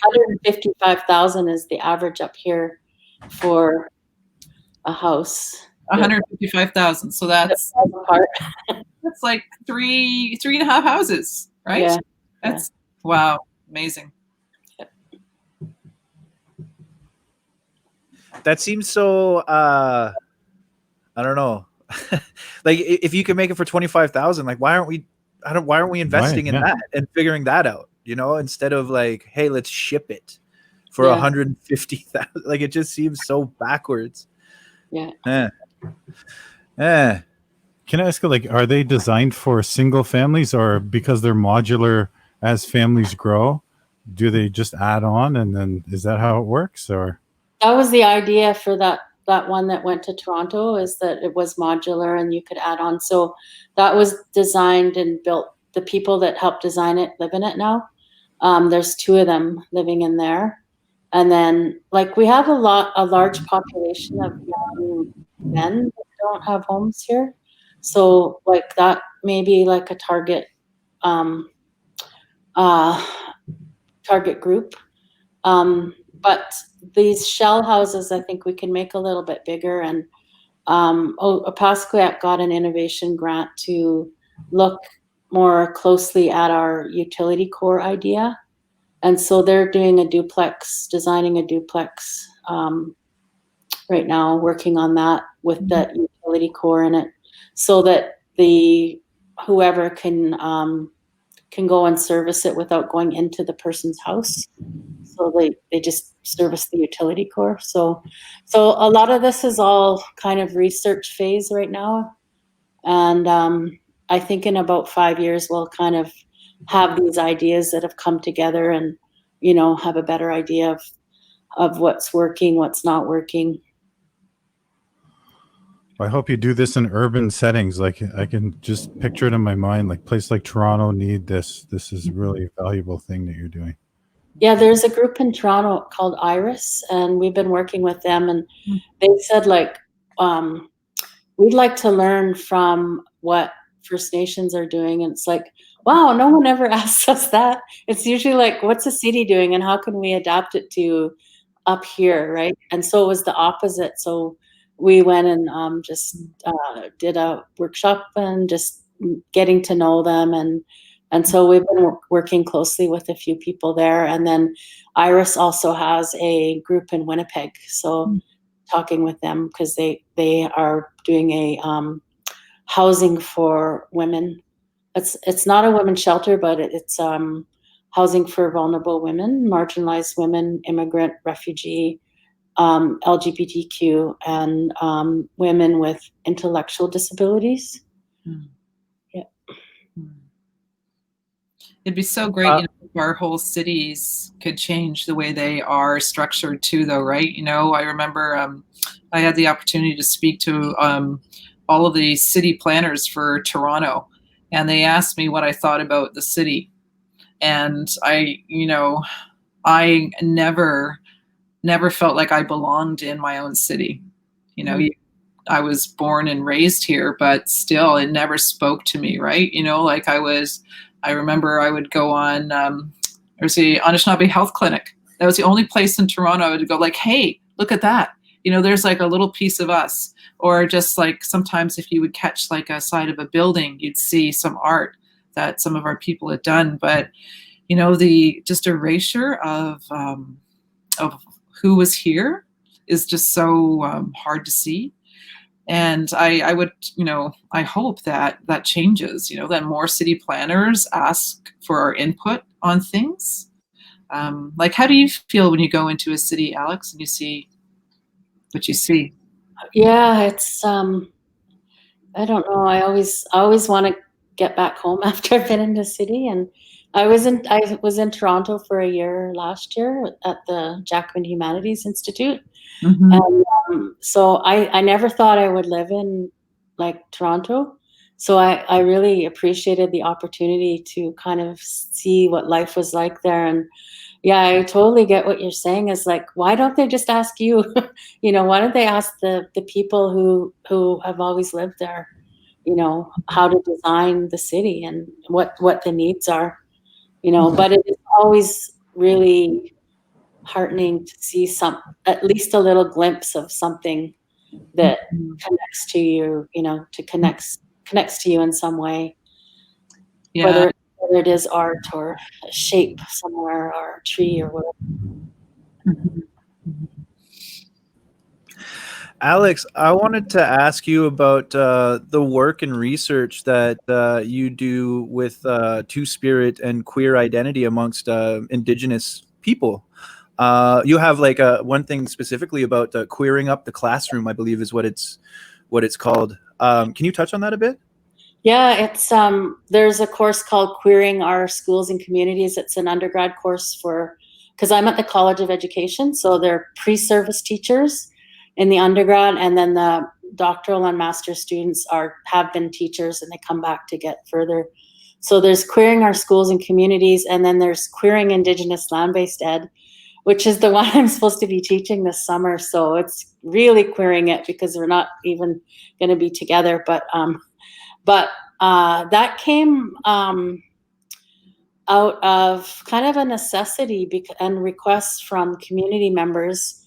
$155,000 is the average up here for a house. 155,000. So that's like three and a half houses, right? Yeah. That's wow, amazing. That seems so. I don't know. Like, if you can make it for 25,000, like, why aren't we investing in that and figuring that out? You know, instead of like, hey, let's ship it for 150,000. Like, it just seems so backwards. Yeah. Can I ask, like, are they designed for single families, or because they're modular as families grow, do they just add on, and then is that how it works? Or that was the idea for that one that went to Toronto, is that it was modular and you could add on. So that was designed and built. The people that helped design it live in it now. There's 2 of them living in there. And then, like, we have a large population of young men that don't have homes here. So, like, that may be like a target group. But these shell houses, I think we can make a little bit bigger. And Opaskwayak got an innovation grant to look more closely at our utility core idea. And so they're doing designing a duplex right now, working on that with that utility core in it, so that whoever can go and service it without going into the person's house. So they just service the utility core. So a lot of this is all kind of research phase right now. And I think in about 5 years, we'll kind of have these ideas that have come together and, you know, have a better idea of what's working, what's not working. I hope you do this in urban settings. Like, I can just picture it in my mind, like place like Toronto need this. This is really a valuable thing that you're doing. Yeah, there's a group in Toronto called Iris, and we've been working with them, and they said, like, we'd like to learn from what First Nations are doing. And it's like, wow, no one ever asks us that. It's usually like, what's the city doing and how can we adapt it to up here, right? And so it was the opposite. So we went and just did a workshop and just getting to know them. And so we've been working closely with a few people there. And then Iris also has a group in Winnipeg. So talking with them, because they are doing a housing for women. It's not a women's shelter, but it's housing for vulnerable women, marginalized women, immigrant, refugee, LGBTQ, and women with intellectual disabilities. Yeah. It'd be so great if our whole cities could change the way they are structured too, though, right? You know, I remember I had the opportunity to speak to all of the city planners for Toronto, and they asked me what I thought about the city. And I never felt like I belonged in my own city. You know, I was born and raised here, but still it never spoke to me, right? You know, like I remember I would go on, there's the Anishinaabe Health Clinic. That was the only place in Toronto I would go, like, hey, look at that. You know, there's like a little piece of us. Or just like sometimes if you would catch like a side of a building, you'd see some art that some of our people had done. But, you know, the just erasure of who was here is just so hard to see. And I would, I hope that that changes, that more city planners ask for our input on things. Like, how do you feel when you go into a city, Alex, and you see what you see? Yeah, it's I don't know. I always want to get back home after I've been in the city, and I was in Toronto for a year last year at the Jacobin Humanities Institute. Mm-hmm. And so I never thought I would live in like Toronto. So I really appreciated the opportunity to kind of see what life was like there. And yeah, I totally get what you're saying is like, why don't they just ask you, why don't they ask the people who have always lived there, how to design the city and what the needs are, but it is always really heartening to see at least a little glimpse of something that connects to you, connects to you in some way, Yeah. whether it is art or a shape somewhere or a tree or whatever. Mm-hmm. Alex, I wanted to ask you about the work and research that you do with Two-Spirit and queer identity amongst Indigenous people. You have like one thing specifically about queering up the classroom, I believe is what it's called. Can you touch on that a bit? Yeah, it's there's a course called Queering Our Schools and Communities. It's an undergrad course because I'm at the College of Education, so they're pre-service teachers in the undergrad, and then the doctoral and master students have been teachers and they come back to get further. So there's Queering Our Schools and Communities, and then there's Queering Indigenous Land-Based Ed, which is the one I'm supposed to be teaching this summer. So it's really queering it because we're not even going to be together, but that came out of kind of a necessity and requests from community members,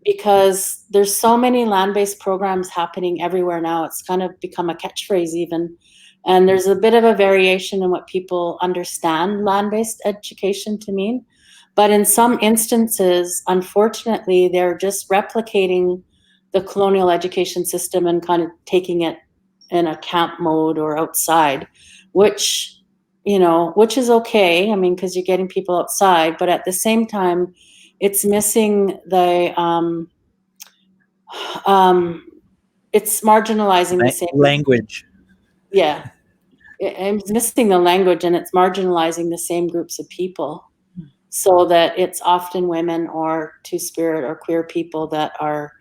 because there's so many land-based programs happening everywhere now. It's kind of become a catchphrase even. And there's a bit of a variation in what people understand land-based education to mean. But in some instances, unfortunately, they're just replicating the colonial education system and kind of taking it in a camp mode or outside, which is okay. I mean, because you're getting people outside, but at the same time, it's missing the it's marginalizing the same language. Yeah, it's missing the language, and it's marginalizing the same groups of people, so that it's often women or Two-Spirit or queer people that are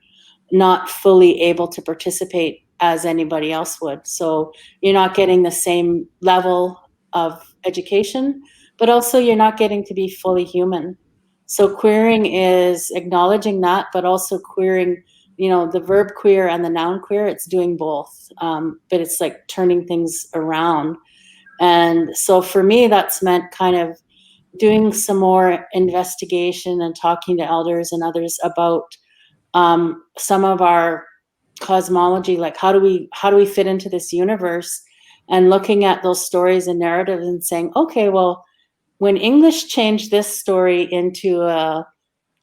not fully able to participate as anybody else would. So you're not getting the same level of education, but also you're not getting to be fully human. So queering is acknowledging that, but also queering, the verb queer and the noun queer, it's doing both. But it's like turning things around. And so for me, that's meant kind of doing some more investigation and talking to elders and others about some of our cosmology, like how do we fit into this universe, and looking at those stories and narratives and saying, okay, well, when English changed this story into a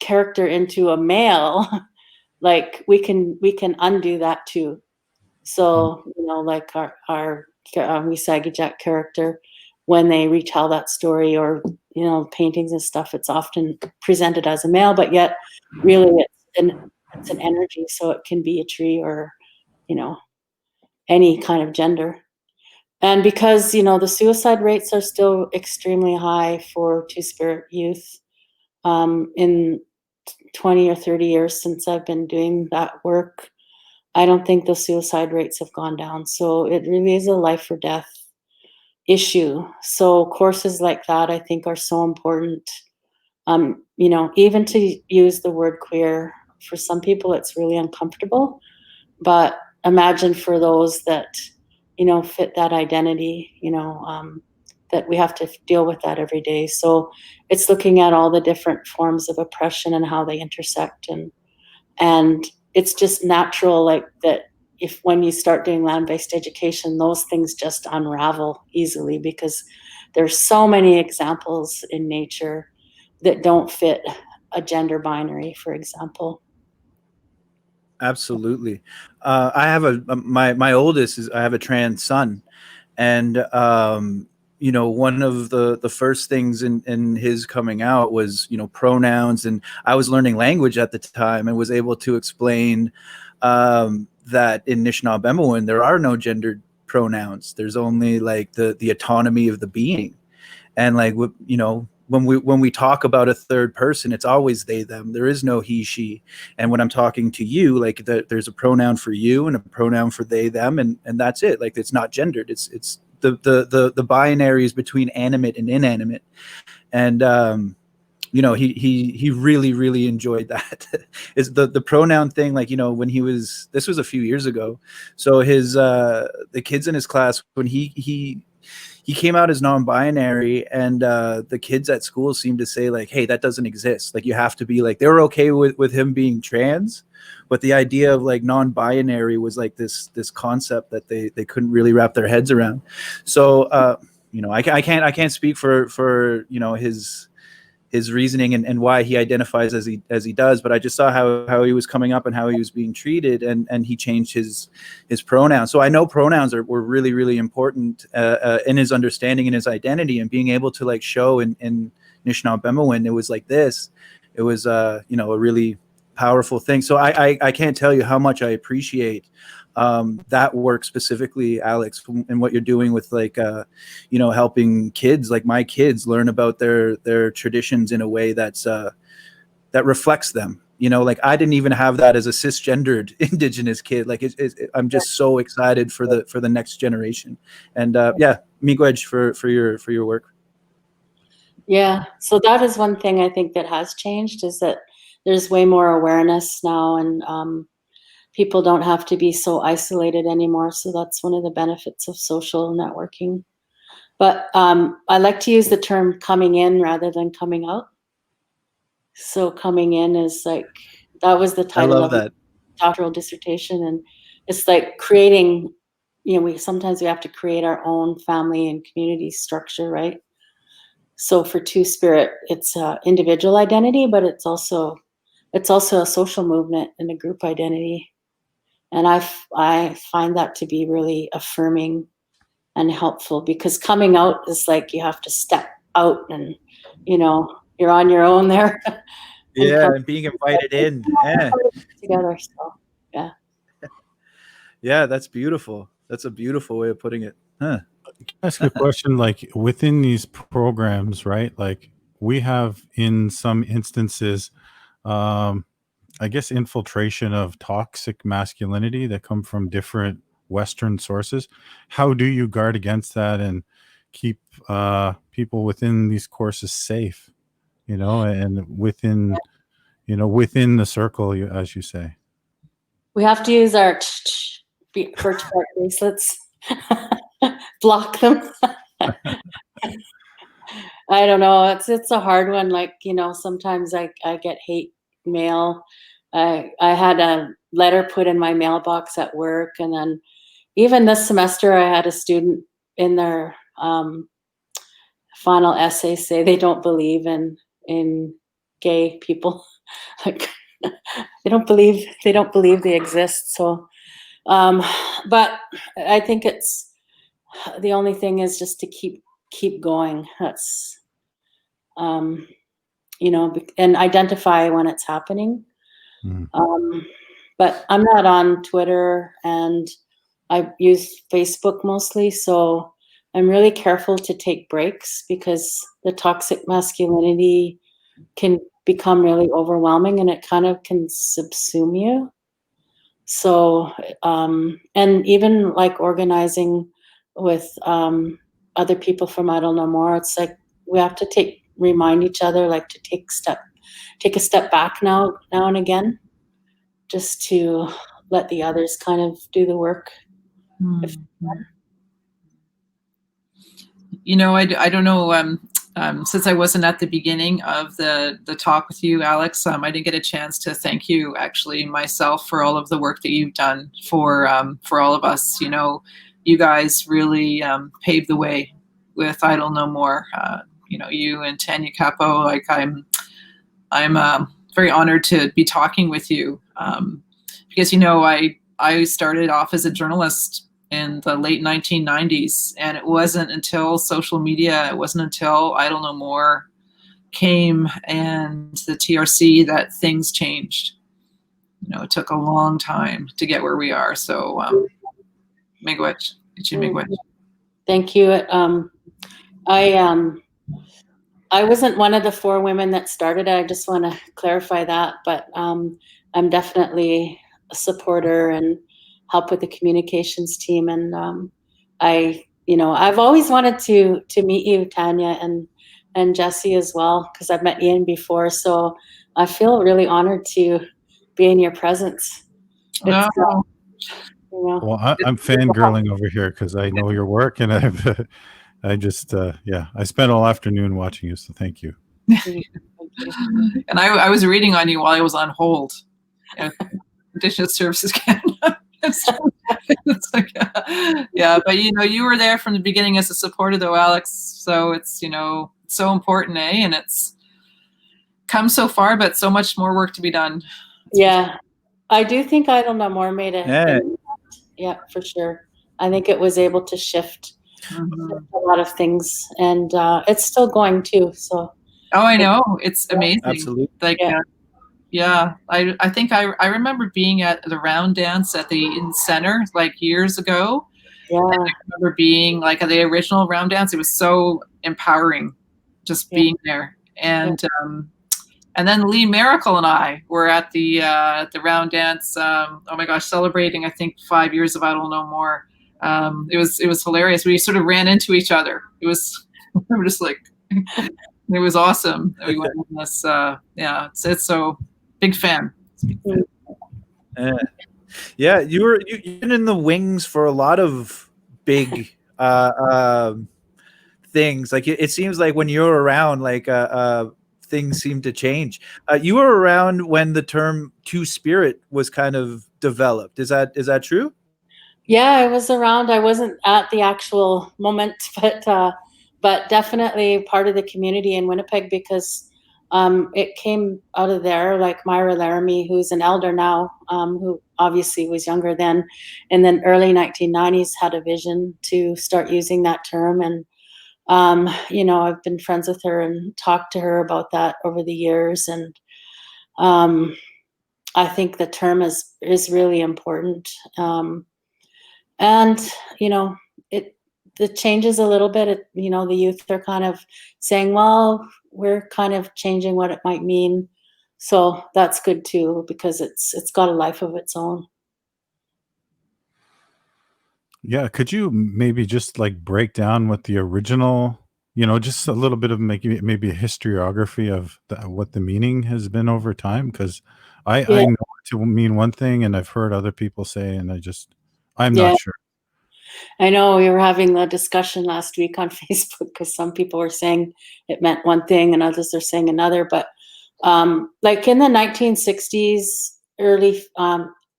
character into a male, like we can undo that too. So like our Wisagijak character, when they retell that story, or paintings and stuff, it's often presented as a male, but yet really it's an energy, so it can be a tree or any kind of gender. And because the suicide rates are still extremely high for Two-Spirit youth, in 20 or 30 years since I've been doing that work, I don't think the suicide rates have gone down. So it really is a life or death issue. So courses like that, I think, are so important. Even to use the word queer, for some people it's really uncomfortable, but imagine for those that fit that identity, that we have to deal with that every day. So it's looking at all the different forms of oppression and how they intersect, and it's just natural, like that. If when you start doing land-based education, those things just unravel easily, because there's so many examples in nature that don't fit a gender binary, for example. Absolutely. I have my oldest is, I have a trans son, and you know, one of the first things in his coming out was, you know, pronouns, and I was learning language at the time and was able to explain that in Anishinaabe there are no gendered pronouns. There's only like the autonomy of the being, and like, you know, when we talk about a third person, it's always they them. There is no he she. And when I'm talking to you, like there's a pronoun for you and a pronoun for they them, and that's it. Like, it's not gendered. It's the binaries between animate and inanimate. And you know, he really enjoyed that. Is the pronoun thing, like, you know, when this was a few years ago, so his the kids in his class, when he came out as non-binary, and the kids at school seemed to say, like, hey, that doesn't exist. Like, you have to be, like, they were okay with him being trans, but the idea of like non-binary was like this concept that they couldn't really wrap their heads around. So you know, I can't speak for you know, his reasoning and why he identifies as he does, but I just saw how he was coming up and how he was being treated, and he changed his pronouns. So I know pronouns were really important in his understanding and his identity, and being able to like show in Anishinaabe it was like this. It was you know, a really powerful thing. So I can't tell you how much I appreciate that work specifically, Alex, and what you're doing with like you know, helping kids, like my kids, learn about their traditions in a way that's that reflects them. You know, like, I didn't even have that as a cisgendered Indigenous kid. Like, I'm just so excited for the next generation. And yeah, miigwech for your work. Yeah, so that is one thing I think that has changed, is that there's way more awareness now, and people don't have to be so isolated anymore. So that's one of the benefits of social networking. But I like to use the term coming in rather than coming out. So coming in is like, that was the title of the doctoral dissertation, and it's like creating, you know, sometimes we have to create our own family and community structure, right? So for Two-Spirit, it's individual identity, but it's also a social movement and a group identity. And I find that to be really affirming and helpful, because coming out is like, you have to step out and, you know, you're on your own there. Yeah, and being invited in. Yeah. Together. So yeah. Yeah, that's beautiful. That's a beautiful way of putting it. Huh. Can I ask a question? Like, within these programs, right? Like, we have in some instances, I guess, infiltration of toxic masculinity that come from different Western sources. How do you guard against that and keep people within these courses safe, you know, and within, you know, within the circle, as you say? We have to use our birch bark bracelets. Block them. I don't know. It's a hard one. Like, you know, sometimes I get hate mail. I had a letter put in my mailbox at work, and then even this semester I had a student in their final essay say they don't believe in gay people. Like, they don't believe they exist. So but I think it's, the only thing is just to keep going. That's you know, and identify when it's happening. But I'm not on Twitter, and I use Facebook mostly, so I'm really careful to take breaks, because the toxic masculinity can become really overwhelming, and it kind of can subsume you. So and even like organizing with other people from I Don't Know More, it's like we have to remind each other, like, to take a step back now and again, just to let the others kind of do the work. You know, I don't know, since I wasn't at the beginning of the talk with you, Alex, I didn't get a chance to thank you, actually, myself, for all of the work that you've done for all of us. You know, you guys really paved the way with Idle No More. You know, you and Tanya Capo, like, I'm very honored to be talking with you, because I started off as a journalist in the late 1990s, and it wasn't until social media, it wasn't until Idle No More came and the TRC that things changed. It took a long time to get where we are. So miigwech, miigwech. Thank you. I wasn't one of the 4 women that started it. I just want to clarify that, but I'm definitely a supporter and help with the communications team. And I've always wanted to meet you, Tanya, and Jesse as well, because I've met Ian before. So I feel really honored to be in your presence. Oh. Well, I'm fangirling over here because I know your work, and I just I spent all afternoon watching you, so thank you. And I was reading on you while I was on hold. Indigenous Services Canada. It's like, but you were there from the beginning as a supporter, though, Alex. So it's so important, and it's come so far, but so much more work to be done. Yeah, I do think Idle No More made it. Yeah, for sure. I think it was able to shift a lot of things, and it's still going too. So. Oh, I know, it's amazing. Absolutely. Like, I think I remember being at the round dance at the Incinerator like years ago. Yeah. And I remember being like at the original round dance. It was so empowering, just being there. And then Lee Miracle and I were at the round dance. Oh my gosh, celebrating I think 5 years of Idle No More. It was hilarious. We sort of ran into each other. We were just like, it was awesome. We went on this. It's so big fan. Yeah, you've been in the wings for a lot of big things. Like it seems like when you're around, like things seem to change. You were around when the term Two-Spirit was kind of developed. Is that true? Yeah, I was around. I wasn't at the actual moment, but definitely part of the community in Winnipeg, because it came out of there. Like Myra Laramie, who's an elder now, who obviously was younger then, in the early 1990s, had a vision to start using that term. And I've been friends with her and talked to her about that over the years. And I think the term is really important. And it changes a little bit. The youth are kind of saying, well, we're kind of changing what it might mean. So that's good too, because it's got a life of its own. Yeah, could you maybe just like break down what the original, just a little bit of maybe a historiography of what the meaning has been over time? Because I know it to mean one thing, and I've heard other people say, and I'm not sure. I know we were having a discussion last week on Facebook, because some people were saying it meant one thing and others are saying another. But like in the 1960s, early,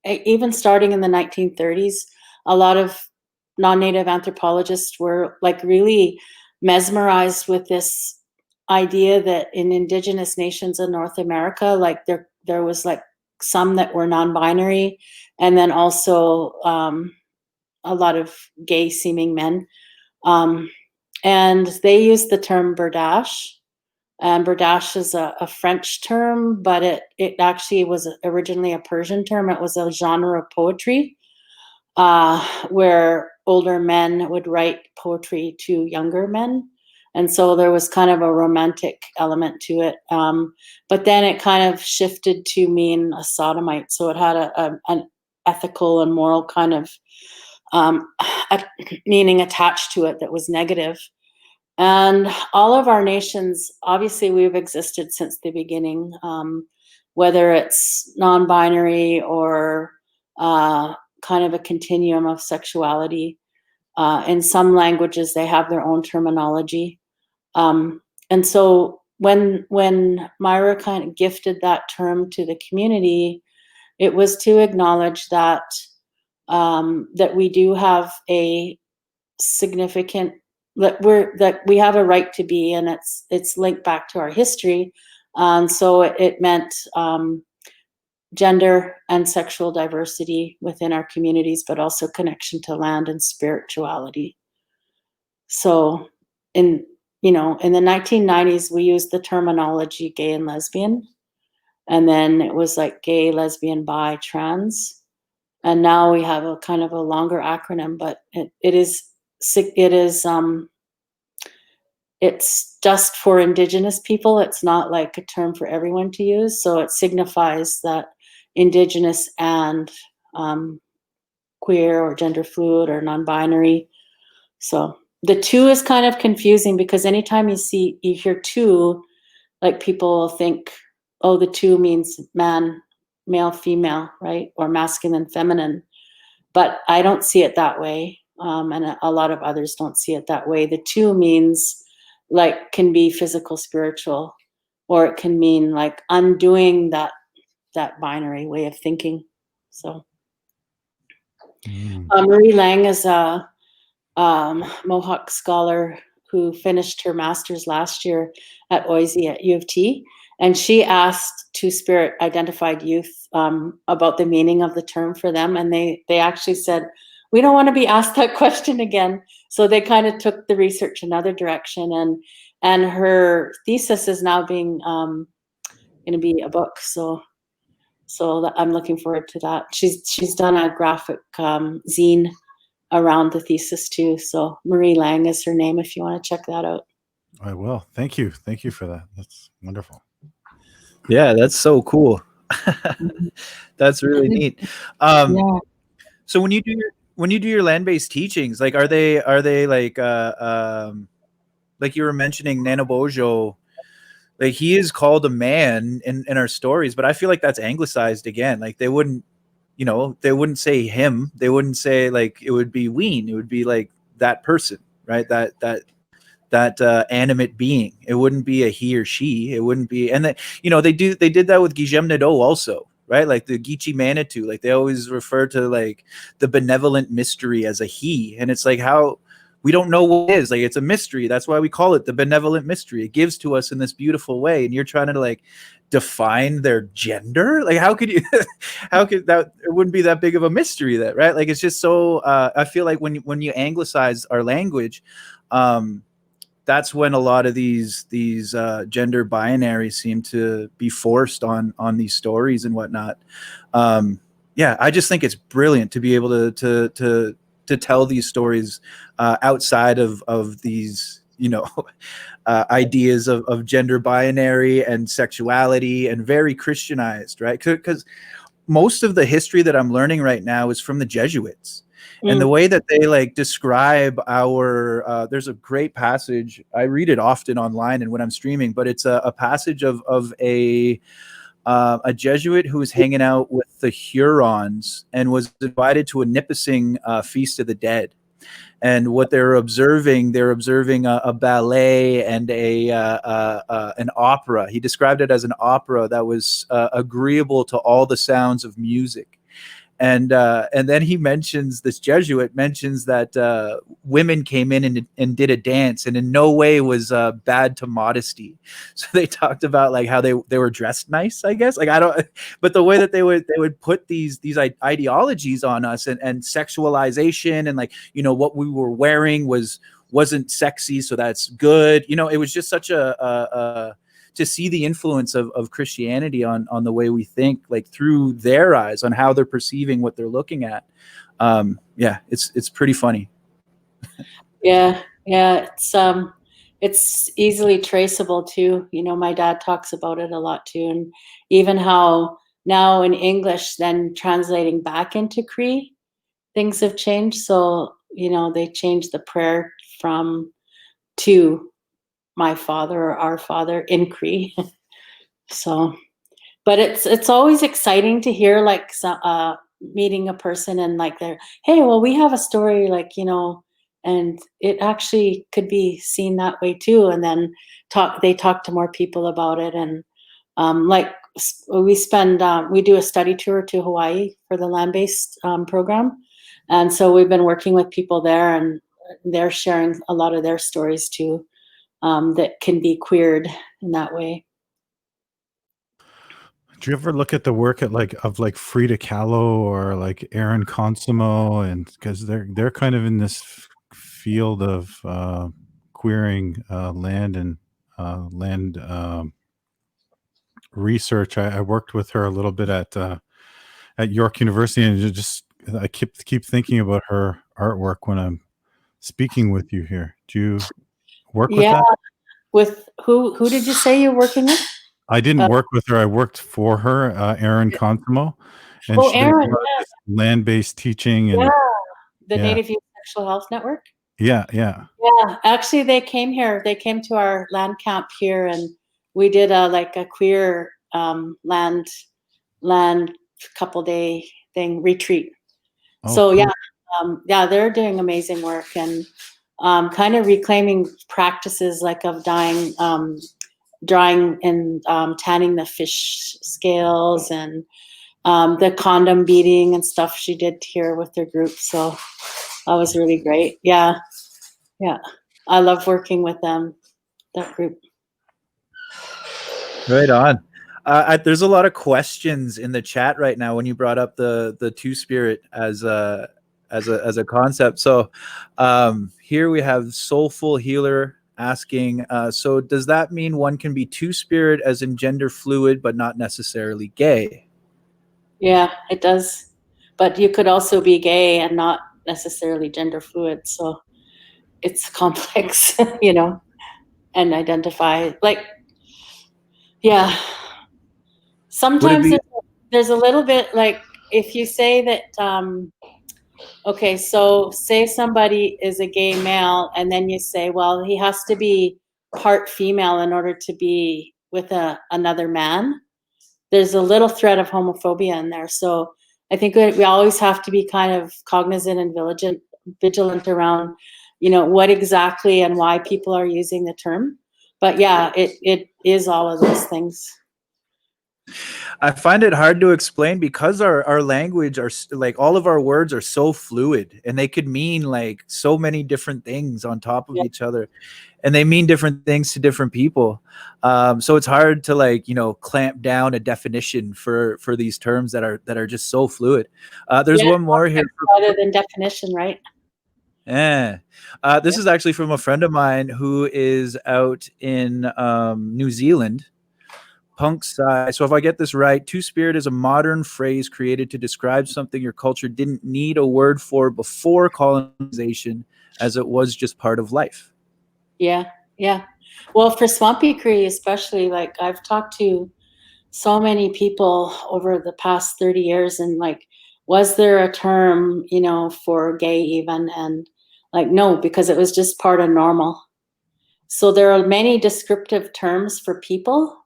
even starting in the 1930s, a lot of non-native anthropologists were like really mesmerized with this idea that in Indigenous nations in North America, like there was like some that were non-binary, and then also a lot of gay seeming men. And they used the term berdache. And berdache is a French term, but it actually was originally a Persian term. It was a genre of poetry where older men would write poetry to younger men. And so there was kind of a romantic element to it. But then it kind of shifted to mean a sodomite. So it had an ethical and moral kind of meaning attached to it that was negative. And all of our nations, obviously, we've existed since the beginning, whether it's non-binary or kind of a continuum of sexuality. In some languages, they have their own terminology. And so when Myra kind of gifted that term to the community, it was to acknowledge that that we do have a significant, that we have a right to be, and it's linked back to our history. And so it meant gender and sexual diversity within our communities, but also connection to land and spirituality. So in the 1990s, we used the terminology gay and lesbian, and then it was like gay, lesbian, bi, trans, and now we have a kind of a longer acronym, but it's just for Indigenous people. It's not like a term for everyone to use. So it signifies that Indigenous and queer or gender fluid or non-binary. So the two is kind of confusing because anytime you hear two, like people think, oh, the two means man, male, female, right? Or masculine, feminine. But I don't see it that way. And a lot of others don't see it that way. The two means like can be physical, spiritual, or it can mean like undoing that binary way of thinking. So Marie Lang is a Mohawk scholar who finished her master's last year at OISE at U of T, and she asked Two-Spirit identified youth about the meaning of the term for them, and they actually said, we don't want to be asked that question again. So they kind of took the research another direction, and her thesis is now being going to be a book. So I'm looking forward to that. She's done a graphic zine around the thesis too. So Marie Lang is her name if you want to check that out. I will. Thank you for that. That's wonderful. Yeah, that's so cool. That's really neat. Yeah. So when you do your land-based teachings, like are they like you were mentioning Nanabojo, like he is called a man in our stories, but I feel like that's anglicized again. Like they wouldn't say him. They wouldn't say like it would be Ween. It would be like that person, right? That animate being. It wouldn't be a he or she. It wouldn't be, and they did that with Guillem Nadeau also, right? Like the Geechee Manitou, like they always refer to like the benevolent mystery as a he, and it's like how we don't know what it is. Like it's a mystery. That's why we call it the benevolent mystery. It gives to us in this beautiful way, and you're trying to like define their gender. Like how could you? How could that? It wouldn't be that big of a mystery, that right? Like it's just so. I feel like when you anglicize our language, that's when a lot of these gender binaries seem to be forced on these stories and whatnot. Yeah, I just think it's brilliant to be able to tell these stories outside of these ideas of gender binary and sexuality and very Christianized, right? Because most of the history that I'm learning right now is from the Jesuits. And the way that they like describe our there's a great passage, I read it often online and when I'm streaming, but it's a passage of a Jesuit who was hanging out with the Hurons and was invited to a Nipissing Feast of the Dead. And what they're observing a ballet and an opera. He described it as an opera that was agreeable to all the sounds of music. And then he mentions, this Jesuit mentions that women came in and did a dance, and in no way was bad to modesty. So they talked about like how they were dressed nice, I guess. Like I don't, but the way that they would put these ideologies on us and sexualization and like what we were wearing wasn't sexy, so that's good. It was just such a to see the influence of Christianity on the way we think, like through their eyes, on how they're perceiving what they're looking at. It's pretty funny. Yeah, it's easily traceable too. My dad talks about it a lot too, and even how now in English, then translating back into Cree, things have changed. So they changed the prayer from to my father or our father in Cree. So, but it's always exciting to hear like meeting a person and like they're, hey, well, we have a story, like and it actually could be seen that way too. And then they talk to more people about it, and like we do a study tour to Hawaii for the land-based program, and so we've been working with people there, and they're sharing a lot of their stories too. That can be queered in that way. Do you ever look at the work of like Frida Kahlo or like Aaron Consumo, and because they're kind of in this field of queering land and land research. I worked with her a little bit at York University, and I keep thinking about her artwork when I'm speaking with you here. Do you work with that? With who did you say you're working with? I didn't work with her. I worked for her, Erin Consumo, and she does a lot Erin, of this land-based teaching and the Native Youth Sexual Health Network. yeah. Actually, they came here. They came to our land camp here, and we did a queer land couple day thing retreat. Oh, So cool. they're doing amazing work and kind of reclaiming practices like of drying and tanning the fish scales and the condom beating and stuff she did here with their group. So that was really great. Yeah. I love working with them, that group. Right on. There's a lot of questions in the chat right now when you brought up the two-spirit as a concept. So here we have Soulful Healer asking, so does that mean one can be two-spirit as in gender fluid but not necessarily gay? Yeah, it does. But you could also be gay and not necessarily gender fluid. So it's complex, and identify sometimes there's a little bit like if you say that okay, so say somebody is a gay male and then you say, well, he has to be part female in order to be with another man. There's a little thread of homophobia in there. So I think we always have to be kind of cognizant and vigilant around, what exactly and why people are using the term. But yeah, it is all of those things. I find it hard to explain because our language are like all of our words are so fluid and they could mean like so many different things on top of each other, and they mean different things to different people. So it's hard to clamp down a definition for these terms that are just so fluid. There's one more here rather than definition, right? Yeah. This is actually from a friend of mine who is out in New Zealand. Punk side. So if I get this right, two-spirit is a modern phrase created to describe something your culture didn't need a word for before colonization, as it was just part of life. Yeah. Well, for Swampy Cree especially, like I've talked to so many people over the past 30 years and like, was there a term, for gay even? And like, no, because it was just part of normal. So there are many descriptive terms for people.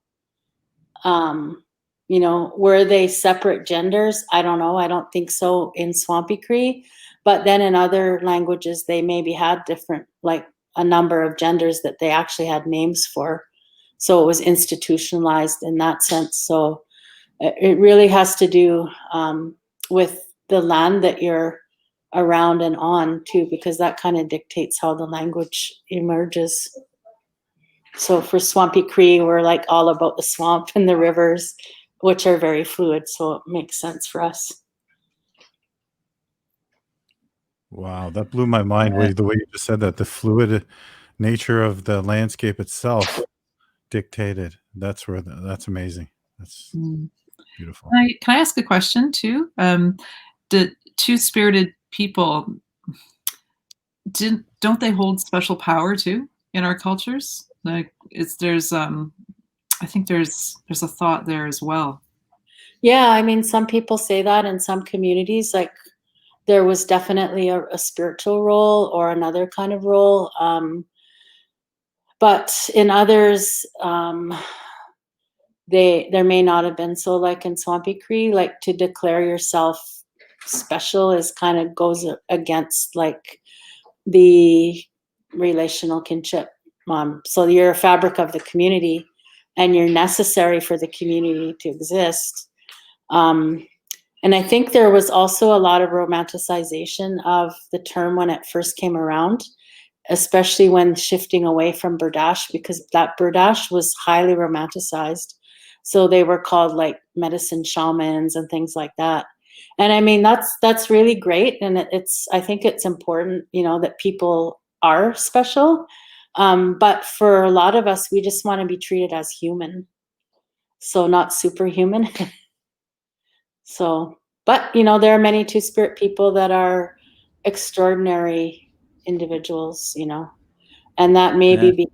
Were they separate genders? I don't know. I don't think so in Swampy Cree, but then in other languages, they maybe had different, like a number of genders that they actually had names for. So it was institutionalized in that sense. So it really has to do with the land that you're around and on too, because that kind of dictates how the language emerges. So for Swampy Cree, we're like all about the swamp and the rivers, which are very fluid. So it makes sense for us. Wow, that blew my mind. The way you just said that, the fluid nature of the landscape itself dictated. That's amazing. That's beautiful. Can I ask a question too? The two-spirited people, don't they hold special power too in our cultures? Like I think there's a thought there as well. Yeah, I mean, some people say that in some communities, like there was definitely a spiritual role or another kind of role. But in others, there may not have been. So like in Swampy Cree, like to declare yourself special is kind of goes against like the relational kinship. So you're a fabric of the community and you're necessary for the community to exist. And I think there was also a lot of romanticization of the term when it first came around, especially when shifting away from Berdache, because that Berdache was highly romanticized. So they were called like medicine shamans and things like that. And I mean, that's really great. And I think it's important, that people are special. But for a lot of us, we just want to be treated as human. So not superhuman. So, but there are many two-spirit people that are extraordinary individuals, and that may be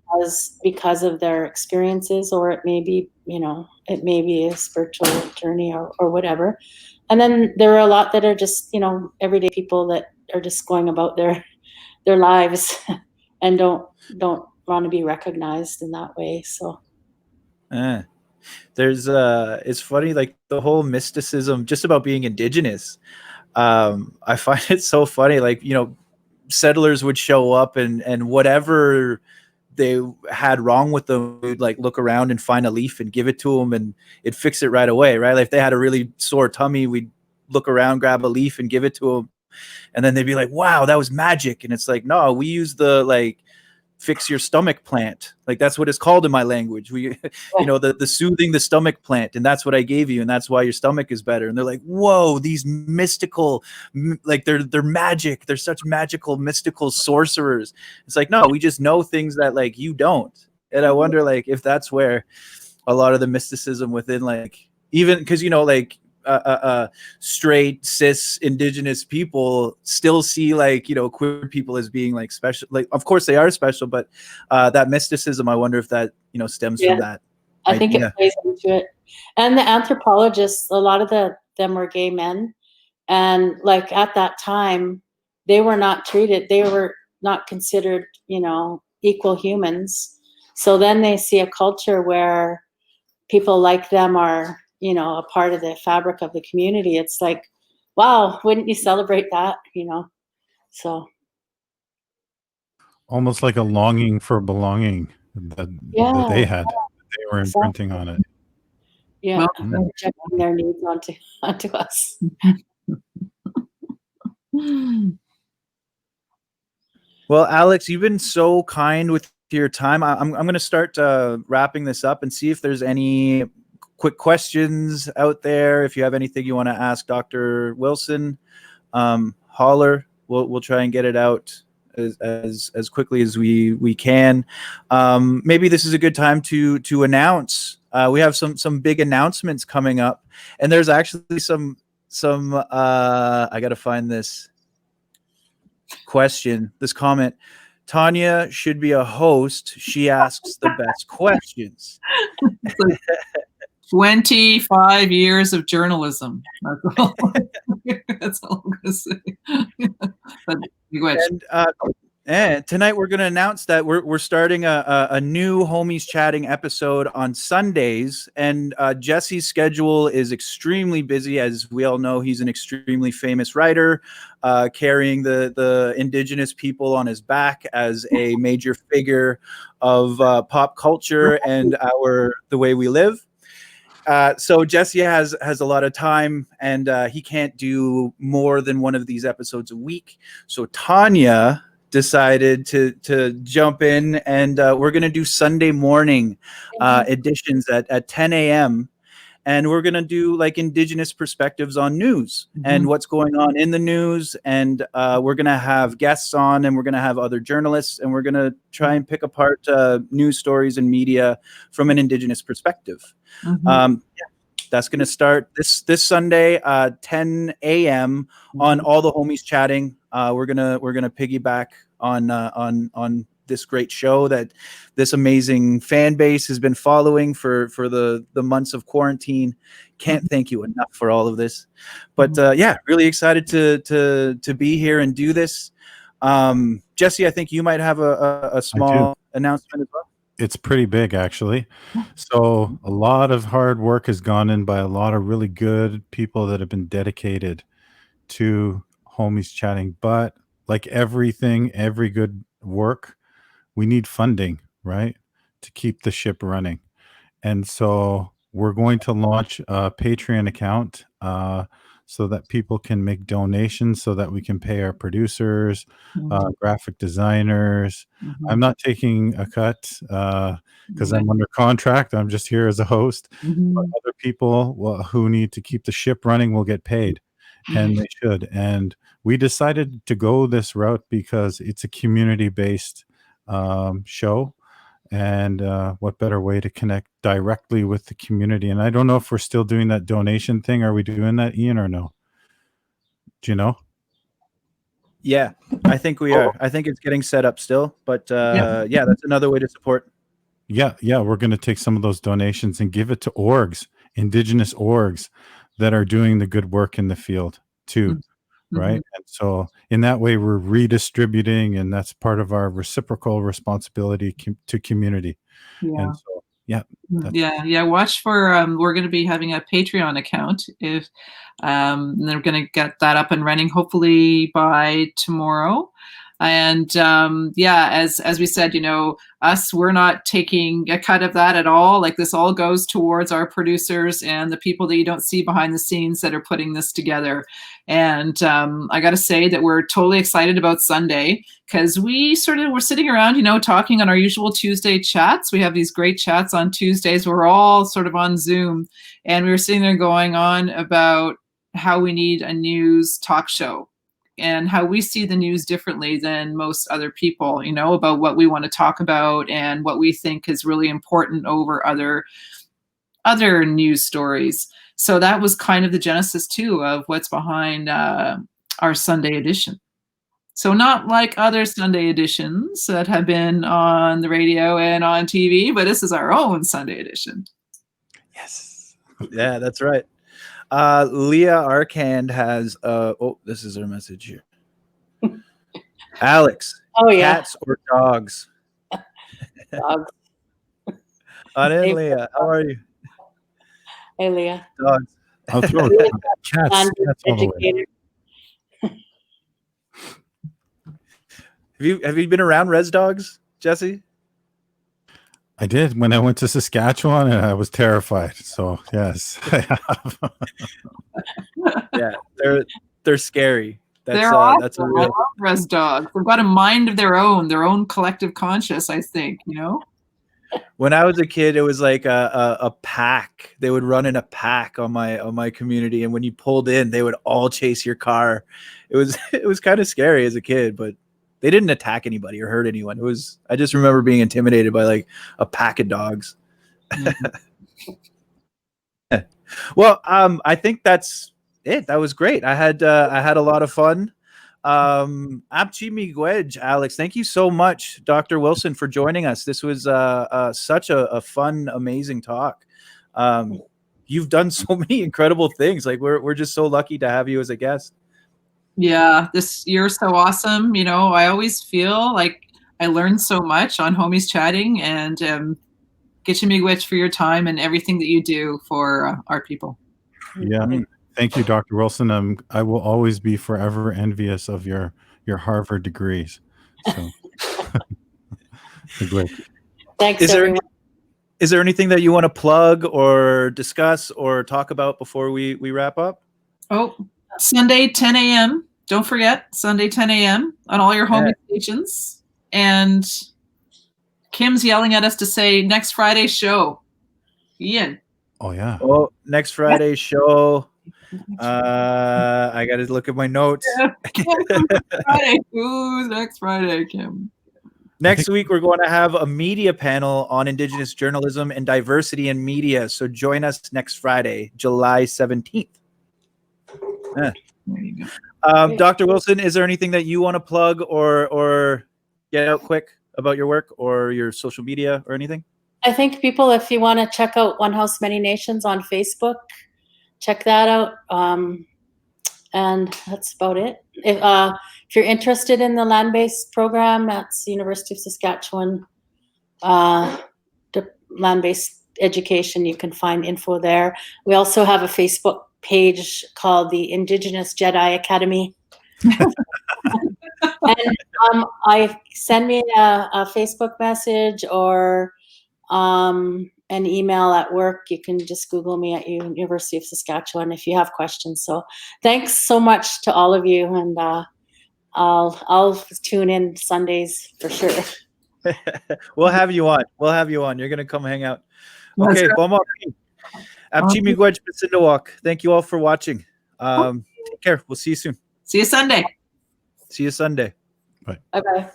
because of their experiences, or it may be, it may be a spiritual journey or whatever. And then there are a lot that are just, everyday people that are just going about their lives and don't want to be recognized in that way. So there's it's funny, like the whole mysticism just about being Indigenous. I find it so funny, like, settlers would show up and whatever they had wrong with them, we'd like look around and find a leaf and give it to them and it'd fix it right away, right? Like if they had a really sore tummy, we'd look around, grab a leaf and give it to them, and then they'd be like, wow, that was magic. And it's like, no, we use the like fix your stomach plant, like that's what it's called in my language. We the soothing the stomach plant, and that's what I gave you, and that's why your stomach is better. And they're like, whoa, these mystical, like they're magic, they're such magical mystical sorcerers. It's like, no, we just know things that like you don't. And I wonder like if that's where a lot of the mysticism within, like, even because like straight cis Indigenous people still see like queer people as being like special. Like of course they are special, but that mysticism, I wonder if that stems from that. I think it plays into it. And the anthropologists, a lot of them were gay men, and like at that time they were not treated, they were not considered equal humans. So then they see a culture where people like them are a part of the fabric of the community. It's like, wow, wouldn't you celebrate that? So almost like a longing for belonging that they had. They were imprinting on it. Yeah, projecting their needs onto us. Well, Alex, you've been so kind with your time. I'm going to start wrapping this up and see if there's any quick questions out there. If you have anything you want to ask Dr. Wilson, holler. We'll try and get it out as quickly as we can. Maybe this is a good time to announce. We have some big announcements coming up, and there's actually some I got to find this comment. Tanya should be a host. She asks the best questions. 25 years of journalism. That's all I'm going to say. But go ahead. And tonight we're going to announce that we're starting a new Homies Chatting episode on Sundays. And Jesse's schedule is extremely busy. As we all know, he's an extremely famous writer, carrying the Indigenous people on his back as a major figure of pop culture and the way we live. So Jesse has a lot of time, and he can't do more than one of these episodes a week. So Tanya decided to jump in, and we're going to do Sunday morning editions at 10 a.m. And we're going to do like Indigenous perspectives on news and what's going on in the news. And we're going to have guests on, and we're going to have other journalists, and we're going to try and pick apart news stories and media from an Indigenous perspective. That's going to start this Sunday, 10 a.m. on all the Homies Chatting. We're gonna piggyback on this great show that this amazing fan base has been following for the months of quarantine. Can't thank you enough for all of this. But really excited to be here and do this. Jesse, I think you might have a small announcement as well. It's pretty big, actually. So a lot of hard work has gone in by a lot of really good people that have been dedicated to Homies Chatting. But like everything, every good work, we need funding, right, to keep the ship running. And so we're going to launch a Patreon account so that people can make donations so that we can pay our producers, graphic designers. I'm not taking a cut because I'm under contract. I'm just here as a host. But other people who need to keep the ship running will get paid, and they should. And we decided to go this route because it's a community-based show. And what better way to connect directly with the community? And I don't know if we're still doing that donation thing. Are we doing that, Ian, or no? Do you know? Yeah, I think we are. I think it's getting set up still, but yeah, that's another way to support. Yeah, we're going to take some of those donations and give it to orgs, Indigenous orgs that are doing the good work in the field too. Right. And so in that way, we're redistributing, and that's part of our reciprocal responsibility to community. And so, watch for, we're going to be having a Patreon account if they're going to get that up and running hopefully by tomorrow. And as we said, we're not taking a cut of that at all. Like, this all goes towards our producers and the people that you don't see behind the scenes that are putting this together. And I got to say that we're totally excited about Sunday, because we're sitting around, talking on our usual Tuesday chats. We have these great chats on Tuesdays. We're all sort of on Zoom, and we were sitting there going on about how we need a news talk show and how we see the news differently than most other people, about what we want to talk about and what we think is really important over other news stories. So that was kind of the genesis too of what's behind our Sunday edition. So not like other Sunday editions that have been on the radio and on TV, but this is our own Sunday edition. Yes. Yeah, that's right. Leah Arcand has this is her message here. Alex, cats or dogs? Dogs. Hey, Leah, how are you? Hey, Leah. Dogs. I'll throw cats all the way. Have you been around res dogs, Jesse? I did when I went to Saskatchewan, and I was terrified. So yes, I have. Yeah, they're scary. They're awesome. That's a real... I love res dogs. They've got a mind of their own collective conscious, I think, When I was a kid, it was like a pack. They would run in a pack on my community, and when you pulled in, they would all chase your car. It was kind of scary as a kid, but they didn't attack anybody or hurt anyone. I just remember being intimidated by like a pack of dogs. Well, I think that's it. That was great. I had a lot of fun. Apchi Miigwech, Alex, thank you so much, Dr. Wilson, for joining us. This was such a fun, amazing talk. You've done so many incredible things. Like we're just so lucky to have you as a guest. Yeah, you're so awesome. I always feel like I learned so much on Homies Chatting, and Gitcha Miigwech for your time and everything that you do for our people. Yeah. Thank you, Dr. Wilson. I will always be forever envious of your Harvard degrees. So, great. Thanks, everyone. Is there anything that you want to plug or discuss or talk about before we wrap up? Oh, Sunday, 10 a.m. Don't forget, Sunday, 10 a.m. on all your home stations. And Kim's yelling at us to say next Friday's show. Ian. Oh, yeah. Oh, next Friday's show. I got to look at my notes. Friday. Who's next Friday, Kim? Next week, we're going to have a media panel on Indigenous journalism and diversity in media. So join us next Friday, July 17th. There you go. Dr. Wilson, is there anything that you want to plug or get out quick about your work or your social media or anything? I think people, if you want to check out One House, Many Nations on Facebook, check that out. And that's about it. If you're interested in the land-based program, that's University of Saskatchewan, the land-based education, you can find info there. We also have a Facebook page called the Indigenous Jedi Academy. And I send me a Facebook message or an email at work. You can just Google me at University of Saskatchewan if you have questions. So thanks so much to all of you, and I'll tune in Sundays for sure. We'll have you on. You're gonna come hang out. That's Okay, right. Bomo. Incinerator. Thank you all for watching. Take care. We'll see you soon. See you Sunday. See you Sunday. Bye-bye.